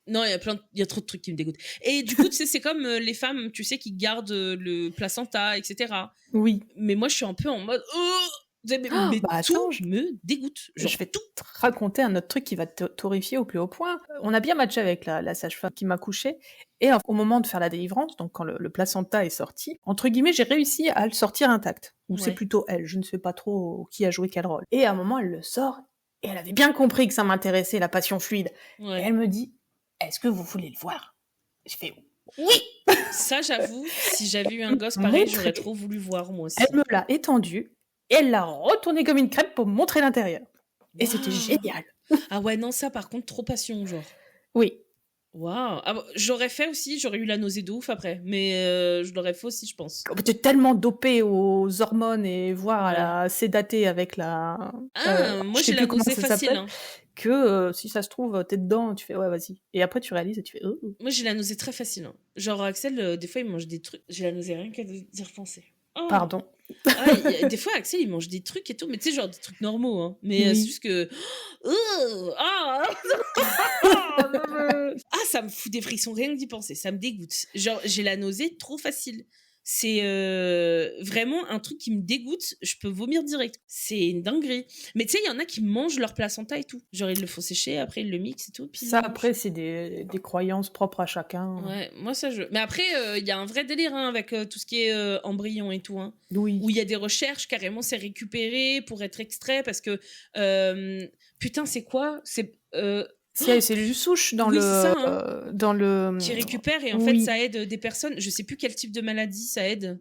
Non, il y a trop de trucs qui me dégoûtent. Et du coup, tu sais, c'est comme les femmes, tu sais, qui gardent le placenta, etc. Oui. Mais moi, je suis un peu en mode. Mais Bah tout attends, me dégoûte. Genre, je vais tout. te raconter un autre truc qui va t'horrifier au plus haut point. On a bien matché avec la sage-femme qui m'a couché. Et au moment de faire la délivrance, donc quand le placenta est sorti, entre guillemets, j'ai réussi à le sortir intact. Ou c'est Ouais. plutôt elle, je ne sais pas trop qui a joué quel rôle. Et à un moment, elle le sort, et elle avait bien compris que ça m'intéressait, la passion fluide. Et Ouais. elle me dit, est-ce que vous voulez le voir? Je fais, oui! Ça, j'avoue, si j'avais eu un gosse pareil, Montrer. j'aurais trop voulu voir, moi Elle aussi. me l'a étendu, et elle l'a retourné comme une crêpe pour me montrer l'intérieur. Et c'était Waouh. génial. Ah ouais, non, ça, par contre, trop passion, genre. Oui. Waouh. Ah, j'aurais fait aussi, j'aurais eu la nausée de ouf après. Mais je l'aurais fait aussi, je pense. T'es tellement dopé aux hormones et voire à Ouais. la sédaté avec la... Moi, je sais j'ai la plus comment nausée ça facile, s'appelle, hein. que si ça se trouve, t'es dedans, tu fais ouais, vas-y. Et après, tu réalises et tu fais Moi, j'ai la nausée très facile, hein. Genre, Axel, des fois, il mange des trucs. J'ai la nausée rien qu'à d'y repenser. Oh. pardon. Ah, des fois, Axel, il mange des trucs et tout, mais tu sais, genre des trucs normaux, hein. Mais c'est Oui. juste que. Ça me fout des frissons rien que d'y penser. Ça me dégoûte. Genre, j'ai la nausée trop facile. C'est vraiment un truc qui me dégoûte. Je peux vomir direct. C'est une dinguerie. Mais tu sais, il y en a qui mangent leur placenta et tout. Genre, ils le font sécher, après ils le mixent et tout. Puis ils Ça, le mangent. après, c'est des croyances propres à chacun. Ouais, moi ça je. Mais après, il y a un vrai délire hein, avec tout ce qui est embryon et tout. Hein, Oui. où il y a des recherches, carrément, c'est récupéré pour être extrait parce que. Putain, c'est quoi? C'est. C'est du souche dans Oui, le... c'est ça, hein. dans le... Qui récupère et en fait, ça aide des personnes. Je sais plus quel type de maladie ça aide.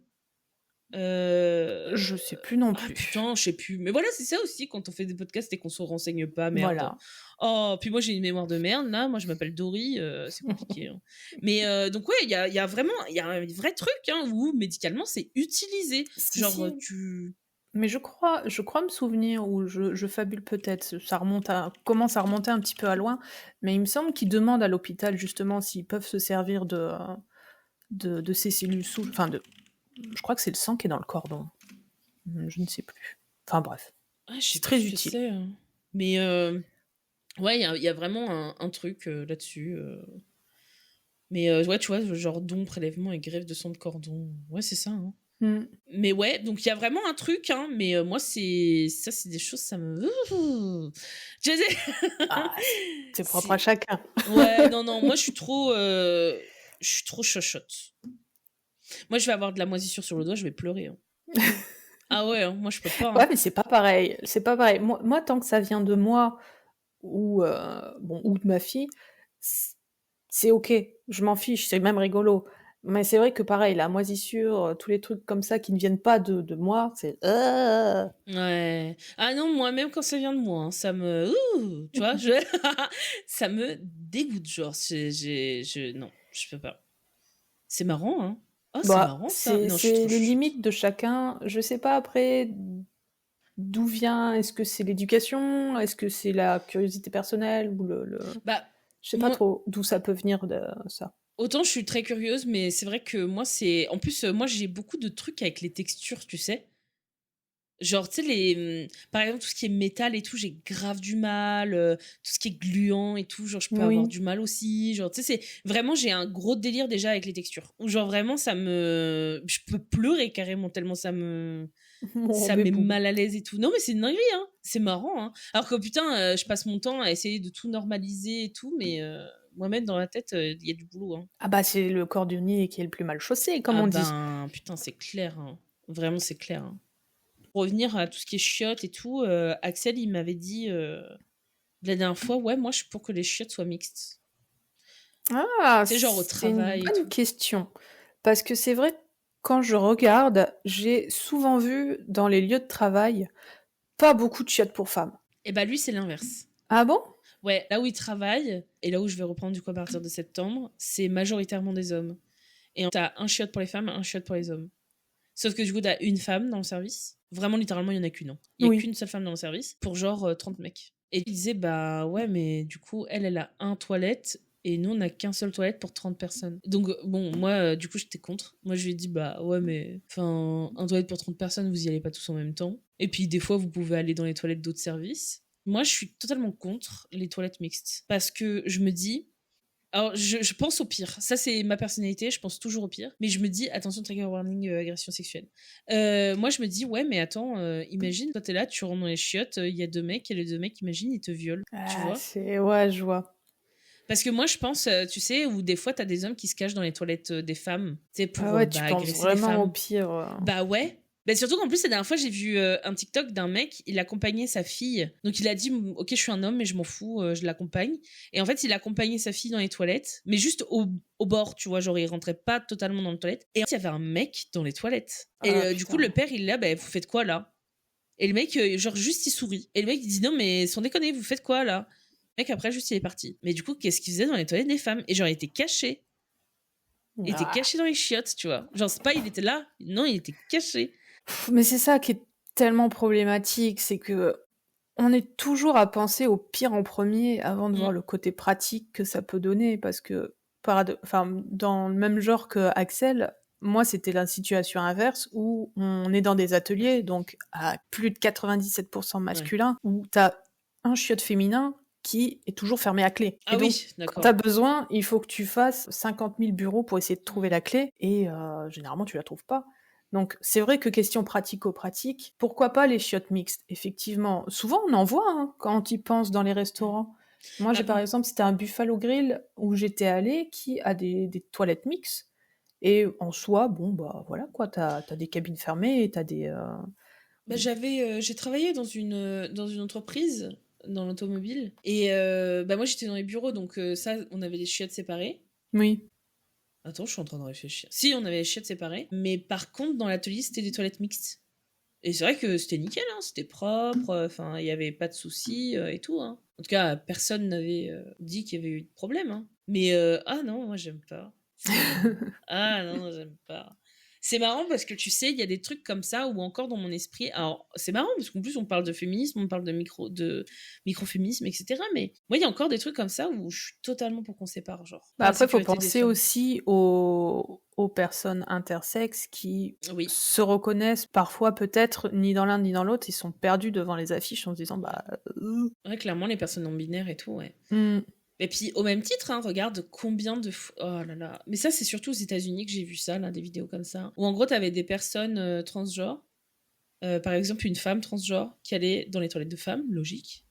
Je sais plus non plus. Putain, je sais plus. Mais voilà, c'est ça aussi quand on fait des podcasts et qu'on se renseigne pas, merde. Voilà. Oh, puis moi j'ai une mémoire de merde, là. Moi je m'appelle Dory, c'est compliqué. Hein. Mais donc ouais, il y a vraiment, il y a un vrai truc hein, où médicalement c'est utilisé. Si, Genre si. tu... Mais je crois me souvenir, ou je fabule peut-être, ça commence à remonter un petit peu à loin, mais il me semble qu'ils demandent à l'hôpital justement s'ils peuvent se servir de ces cellules souches, je crois que c'est le sang qui est dans le cordon, je ne sais plus. Enfin bref, c'est très utile. Sais, hein. Mais ouais, il y a vraiment un truc là-dessus. Mais ouais, tu vois, genre don, prélèvement et greffe de sang de cordon. Ouais, c'est ça. Hein. Mais ouais, donc il y a vraiment un truc, hein, mais moi, c'est des choses, ça me... C'est propre à chacun. Ouais, non, moi, je suis trop chochotte. Moi, je vais avoir de la moisissure sur le doigt, je vais pleurer. Hein. Ah ouais, hein, moi, je peux pas. Hein. Ouais, mais c'est pas pareil. C'est pas pareil. Moi, tant que ça vient de moi ou de ma fille, c'est ok. Je m'en fiche, c'est même rigolo. Mais c'est vrai que pareil, la moisissure, tous les trucs comme ça qui ne viennent pas de moi, c'est... Ouais. Ah non, moi-même quand ça vient de moi, hein, ça me... tu vois, ça me dégoûte, genre. Non, je peux pas. C'est marrant, hein. Oh, c'est marrant, ça. Non, c'est les limites de chacun. Je sais pas après d'où vient... Est-ce que c'est l'éducation? Est-ce que c'est la curiosité personnelle? Ou Bah, je sais pas trop d'où ça peut venir de ça. Autant je suis très curieuse, mais c'est vrai que moi, c'est... En plus, moi, j'ai beaucoup de trucs avec les textures, tu sais. Genre, tu sais, par exemple, tout ce qui est métal et tout, j'ai grave du mal. Tout ce qui est gluant et tout, genre, je peux avoir du mal aussi. Genre, tu sais, vraiment, j'ai un gros délire déjà avec les textures. Ou genre, vraiment, je peux pleurer carrément tellement ça me... ça met mal à l'aise et tout. Non, mais c'est une dinguerie, hein. C'est marrant, hein. Alors que putain, je passe mon temps à essayer de tout normaliser et tout, mais moi-même, dans la tête, il y a du boulot, hein. Ah bah, c'est le cordonnier qui est le plus mal chaussé, comme on dit. Putain, c'est clair, hein. Vraiment, c'est clair, hein. Pour revenir à tout ce qui est chiottes et tout, Axel, il m'avait dit la dernière fois, ouais, moi, je suis pour que les chiottes soient mixtes. Ah, c'est genre au travail. C'est une bonne question. Parce que c'est vrai, quand je regarde, j'ai souvent vu dans les lieux de travail pas beaucoup de chiottes pour femmes. Et bah lui, c'est l'inverse. Ah bon? Ouais, là où ils travaillent, et là où je vais reprendre du coup à partir de septembre, c'est majoritairement des hommes. Et t'as un chiotte pour les femmes, un chiotte pour les hommes. Sauf que du coup, t'as une femme dans le service. Vraiment, littéralement, il y en a qu'une. Hein. Il y a Oui. qu'une seule femme dans le service pour genre 30 mecs. Et il disait, bah ouais, mais du coup, elle a un toilette et nous, on n'a qu'un seul toilette pour 30 personnes. Donc, bon, moi, du coup, j'étais contre. Moi, je lui ai dit, bah ouais, mais enfin, un toilette pour 30 personnes, vous y allez pas tous en même temps. Et puis, des fois, vous pouvez aller dans les toilettes d'autres services. Moi, je suis totalement contre les toilettes mixtes. Parce que je me dis, alors, je pense au pire. Ça, c'est ma personnalité. Je pense toujours au pire. Mais je me dis, attention, trigger warning, agression sexuelle. Moi, je me dis, ouais, mais attends, imagine, toi, t'es là, tu rentres dans les chiottes, il y a deux mecs, et les deux mecs, imagine, ils te violent. Tu vois Ouais, je vois. Parce que moi, je pense, tu sais, où des fois, t'as des hommes qui se cachent dans les toilettes des femmes, tu sais, pour ouais, tu penses agresser les vraiment au femmes. pire. Bah ouais. Bah surtout qu'en plus, la dernière fois, j'ai vu un TikTok d'un mec, il accompagnait sa fille. Donc il a dit, ok, je suis un homme, mais je m'en fous, je l'accompagne. Et en fait, il accompagnait sa fille dans les toilettes, mais juste au bord, tu vois, genre il rentrait pas totalement dans les toilettes. Et en fait, il y avait un mec dans les toilettes. Et du coup, le père, il est là, bah vous faites quoi là? Et le mec, genre juste il sourit. Et le mec, il dit, non, mais sans déconner, vous faites quoi là? Le mec, après, juste il est parti. Mais du coup, qu'est-ce qu'il faisait dans les toilettes des femmes? Et genre, il était caché. Il était caché dans les chiottes, tu vois. Genre, c'est pas, il était là. Non, il était caché. Mais c'est ça qui est tellement problématique, c'est que on est toujours à penser au pire en premier avant de voir le côté pratique que ça peut donner, parce que dans le même genre que Axel, moi c'était la situation inverse où on est dans des ateliers, donc à plus de 97% masculin, où t'as un chiotte féminin qui est toujours fermé à clé. Ah et donc, oui, d'accord. quand t'as besoin, il faut que tu fasses 50 000 bureaux pour essayer de trouver la clé, et généralement tu la trouves pas. Donc, c'est vrai que question pratico-pratique, pourquoi pas les chiottes mixtes? Effectivement, souvent on en voit hein, quand ils pensent dans les restaurants. Moi, j'ai par exemple, c'était un Buffalo Grill où j'étais allée qui a des toilettes mixtes. Et en soi, bon, bah voilà quoi, t'as des cabines fermées et t'as des. Bah, j'ai travaillé dans une entreprise dans l'automobile et bah moi j'étais dans les bureaux donc ça on avait les chiottes séparées. Oui. Attends, je suis en train de réfléchir. Si, on avait les chiottes séparées, mais par contre dans l'atelier c'était des toilettes mixtes. Et c'est vrai que c'était nickel, hein, c'était propre, enfin il y avait pas de soucis et tout. Hein. En tout cas, personne n'avait dit qu'il y avait eu de problème. Hein. Mais ah non, moi j'aime pas. Ah non, j'aime pas. C'est marrant parce que tu sais, il y a des trucs comme ça où encore dans mon esprit. Alors, c'est marrant parce qu'en plus, on parle de féminisme, on parle de microféminisme, etc. Mais moi, il y a encore des trucs comme ça où je suis totalement pour qu'on sépare, genre. Bah après, il faut penser aussi aux personnes intersexes qui se reconnaissent parfois peut-être ni dans l'un ni dans l'autre. Ils sont perdus devant les affiches en se disant bah. Ouais, clairement, les personnes non binaires et tout, ouais. Mm. Et puis, au même titre, hein, regarde combien de... Oh là là. Mais ça, c'est surtout aux États-Unis que j'ai vu ça, là, des vidéos comme ça. Où en gros, t'avais des personnes transgenres. Par exemple, une femme transgenre qui allait dans les toilettes de femmes, logique.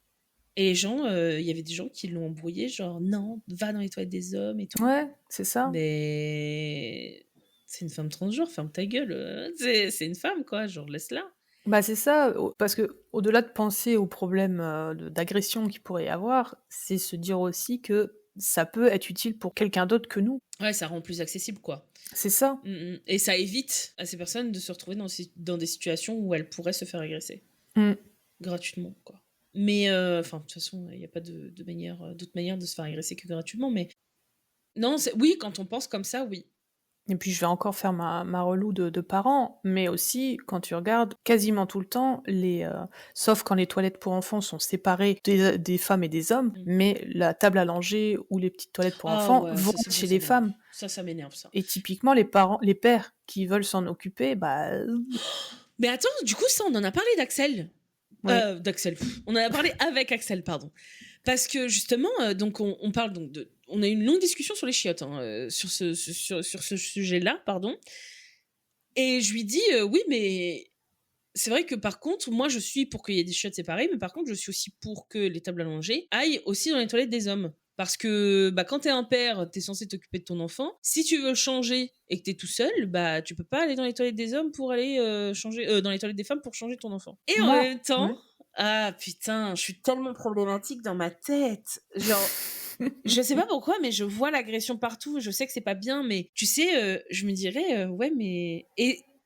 Et les gens, il y avait des gens qui l'ont embrouillé, genre, non, va dans les toilettes des hommes et tout. Ouais, c'est ça. Mais c'est une femme transgenre, ferme ta gueule. C'est une femme, quoi, genre, laisse-la. Bah c'est ça, parce que au-delà de penser aux problèmes d'agression qu'il pourrait y avoir, c'est se dire aussi que ça peut être utile pour quelqu'un d'autre que nous. Ouais, ça rend plus accessible, quoi. C'est ça. Et ça évite à ces personnes de se retrouver dans des situations où elles pourraient se faire agresser. Gratuitement, quoi. Mais, enfin, de toute façon, il n'y a pas d'autre manière de se faire agresser que gratuitement, mais... Non, oui, quand on pense comme ça, oui. Et puis je vais encore faire ma relou de parents, mais aussi quand tu regardes quasiment tout le temps, sauf quand les toilettes pour enfants sont séparées des femmes et des hommes, mais la table à langer ou les petites toilettes pour enfants vont chez les femmes. Ça m'énerve, ça. Et typiquement, les pères qui veulent s'en occuper, bah... Mais attends, du coup, ça, on en a parlé d'Axel. Oui. D'Axel. On en a parlé avec Axel, pardon. Parce que justement, donc on parle donc de... On a eu une longue discussion sur les chiottes, hein, sur ce sujet-là, pardon. Et je lui dis, oui, mais c'est vrai que par contre, moi, je suis pour qu'il y ait des chiottes séparées, mais par contre, je suis aussi pour que les tables à langer aillent aussi dans les toilettes des hommes. Parce que bah, quand t'es un père, t'es censé t'occuper de ton enfant. Si tu veux changer et que t'es tout seul, bah tu peux pas aller dans les toilettes des hommes pour aller changer dans les toilettes des femmes pour changer ton enfant. Et en même temps, ah putain, je suis tellement problématique dans ma tête. Genre, je sais pas pourquoi, mais je vois l'agression partout. Je sais que c'est pas bien, mais tu sais, je me dirais ouais, mais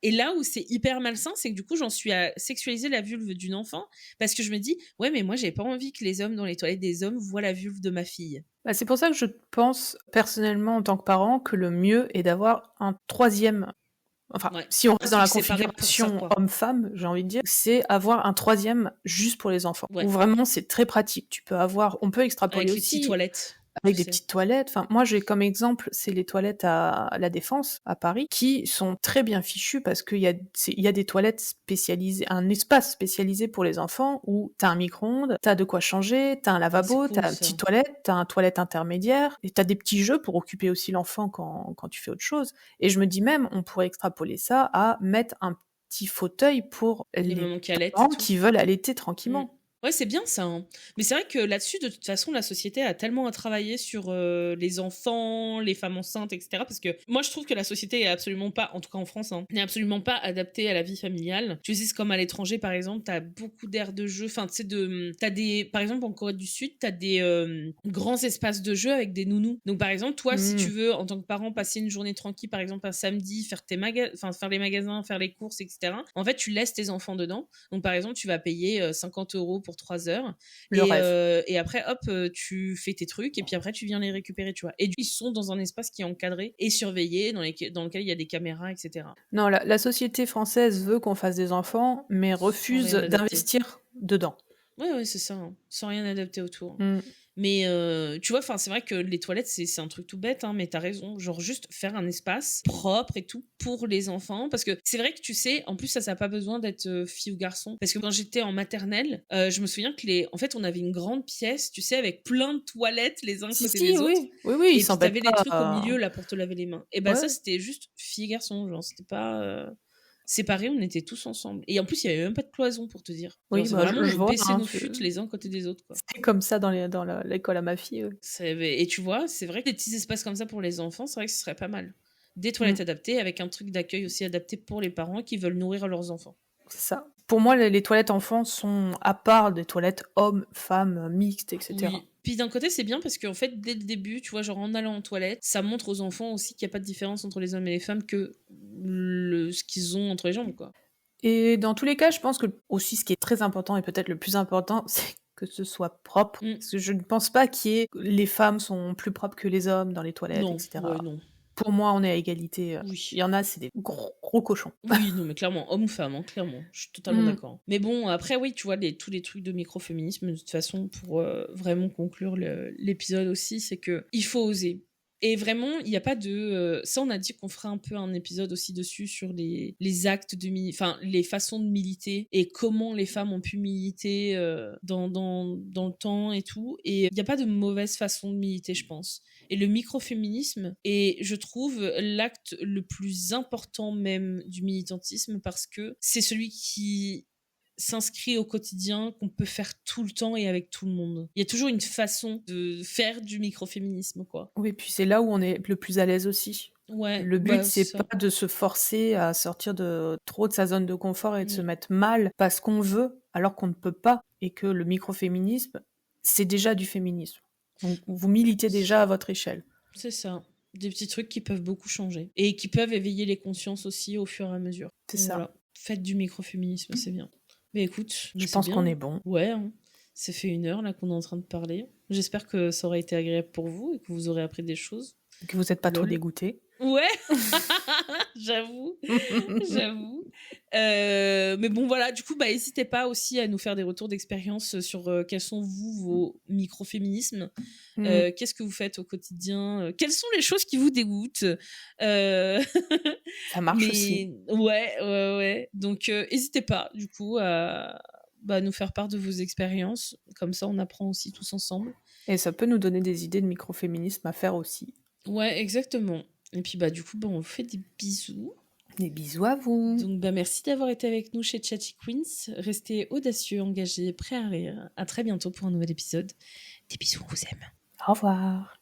Et là où c'est hyper malsain, c'est que du coup, j'en suis à sexualiser la vulve d'une enfant parce que je me dis, ouais, mais moi, j'ai pas envie que les hommes dans les toilettes des hommes voient la vulve de ma fille. Bah, c'est pour ça que je pense, personnellement, en tant que parent, que le mieux est d'avoir un troisième. Enfin, Ouais. si on reste dans la Truc séparé pour ça, configuration quoi. homme-femme, j'ai envie de dire, c'est avoir un troisième juste pour les enfants. Ouais. Où vraiment, c'est très pratique. On peut extrapoler Avec les aussi. petites toilettes. Avec tu des sais. petites toilettes. Enfin, moi, j'ai comme exemple, c'est les toilettes à la Défense, à Paris, qui sont très bien fichues parce qu'il y a des toilettes spécialisées, un espace spécialisé pour les enfants où t'as un micro-ondes, t'as de quoi changer, t'as un lavabo, C'est cool, t'as une ça. petite toilette, t'as un toilette intermédiaire, et t'as des petits jeux pour occuper aussi l'enfant quand tu fais autre chose. Et je me dis même, on pourrait extrapoler ça à mettre un petit fauteuil pour Les les mamans qui allaitent et parents tout. qui veulent allaiter tranquillement. Ouais, c'est bien ça. Hein. Mais c'est vrai que là-dessus, de toute façon, la société a tellement à travailler sur les enfants, les femmes enceintes, etc. Parce que moi, je trouve que la société est absolument pas, en tout cas en France, n'est absolument pas adaptée à la vie familiale. Tu sais, c'est comme à l'étranger, par exemple, t'as beaucoup d'aires de jeu. Enfin, tu sais, t'as des, par exemple, en Corée du Sud, t'as des grands espaces de jeu avec des nounous. Donc, par exemple, toi, si tu veux, en tant que parent, passer une journée tranquille, par exemple, un samedi, faire faire les magasins, faire les courses, etc. En fait, tu laisses tes enfants dedans. Donc, par exemple, tu vas payer 50 € pour 3 heures. Et après, hop, tu fais tes trucs et puis après, tu viens les récupérer, tu vois. Et ils sont dans un espace qui est encadré et surveillé, dans lequel il y a des caméras, etc. Non, la société française veut qu'on fasse des enfants, mais refuse d'investir dedans. Ouais, c'est ça. Hein. Sans rien adapter autour. Mais tu vois, c'est vrai que les toilettes, c'est un truc tout bête, hein, mais t'as raison. Genre juste faire un espace propre et tout pour les enfants. Parce que c'est vrai que tu sais, en plus, ça n'a pas besoin d'être fille ou garçon. Parce que quand j'étais en maternelle, je me souviens en fait, on avait une grande pièce, tu sais, avec plein de toilettes les uns côté des autres. Oui, et puis t'avais des trucs au milieu là pour te laver les mains. Et bah Ouais. ça, c'était juste fille et garçon. Genre, c'était pas... séparés, on était tous ensemble. Et en plus, il n'y avait même pas de cloison, pour te dire. Oui, c'est vraiment, je on vois, baissait nos chutes les uns côté des autres. Quoi. C'est comme ça dans l'école à ma fille. Et tu vois, c'est vrai que des petits espaces comme ça pour les enfants, c'est vrai que ce serait pas mal. Des toilettes adaptées, avec un truc d'accueil aussi adapté pour les parents qui veulent nourrir leurs enfants. C'est ça. Pour moi, les toilettes enfants sont à part des toilettes hommes, femmes, mixtes, etc. Oui. Puis d'un côté, c'est bien parce qu'en fait, dès le début, tu vois, genre en allant en toilette, ça montre aux enfants aussi qu'il n'y a pas de différence entre les hommes et les femmes que ce qu'ils ont entre les jambes, quoi. Et dans tous les cas, je pense que aussi ce qui est très important et peut-être le plus important, c'est que ce soit propre. Parce que je ne pense pas les femmes sont plus propres que les hommes dans les toilettes, etc. Ouais, non. Pour moi, on est à égalité. Oui. Il y en a, c'est des gros cochons. Oui, non, mais clairement, homme ou femme, hein, clairement. Je suis totalement d'accord. Mais bon, après, oui, tu vois, tous les trucs de microféminisme, de toute façon, pour vraiment conclure l'épisode aussi, c'est que il faut oser. Et vraiment, il n'y a pas de... ça, on a dit qu'on ferait un peu un épisode aussi dessus sur les actes enfin, les façons de militer et comment les femmes ont pu militer dans le temps et tout. Et il n'y a pas de mauvaise façon de militer, je pense. Et le microféminisme est, je trouve, l'acte le plus important même du militantisme parce que c'est celui qui s'inscrit au quotidien, qu'on peut faire tout le temps et avec tout le monde. Il y a toujours une façon de faire du microféminisme, quoi. Oui, puis c'est là où on est le plus à l'aise aussi. Ouais, le but, c'est pas de se forcer à sortir trop de sa zone de confort et de se mettre mal parce qu'on veut, alors qu'on ne peut pas, et que le microféminisme, c'est déjà du féminisme. Donc, vous militez déjà à votre échelle. C'est ça. Des petits trucs qui peuvent beaucoup changer. Et qui peuvent éveiller les consciences aussi au fur et à mesure. C'est ça. Voilà. Faites du microféminisme, c'est bien. Mais écoute, je pense qu'on est bon. Ouais, hein. Ça fait 1 heure là qu'on est en train de parler. J'espère que ça aura été agréable pour vous et que vous aurez appris des choses. Que vous n'êtes pas trop dégoûtés. Ouais, j'avoue. Mais bon, voilà, du coup, n'hésitez pas aussi à nous faire des retours d'expérience sur quels sont vos microféminismes. Qu'est-ce que vous faites au quotidien, quelles sont les choses qui vous dégoûtent. Ça marche aussi. Ouais. Donc, n'hésitez pas, du coup, à nous faire part de vos expériences. Comme ça, on apprend aussi tous ensemble. Et ça peut nous donner des idées de microféminisme à faire aussi. Ouais, exactement. Et puis, du coup, on vous fait des bisous. Des bisous à vous. Donc, merci d'avoir été avec nous chez Chatty Queens. Restez audacieux, engagés, prêts à rire. À très bientôt pour un nouvel épisode. Des bisous, on vous aime. Au revoir.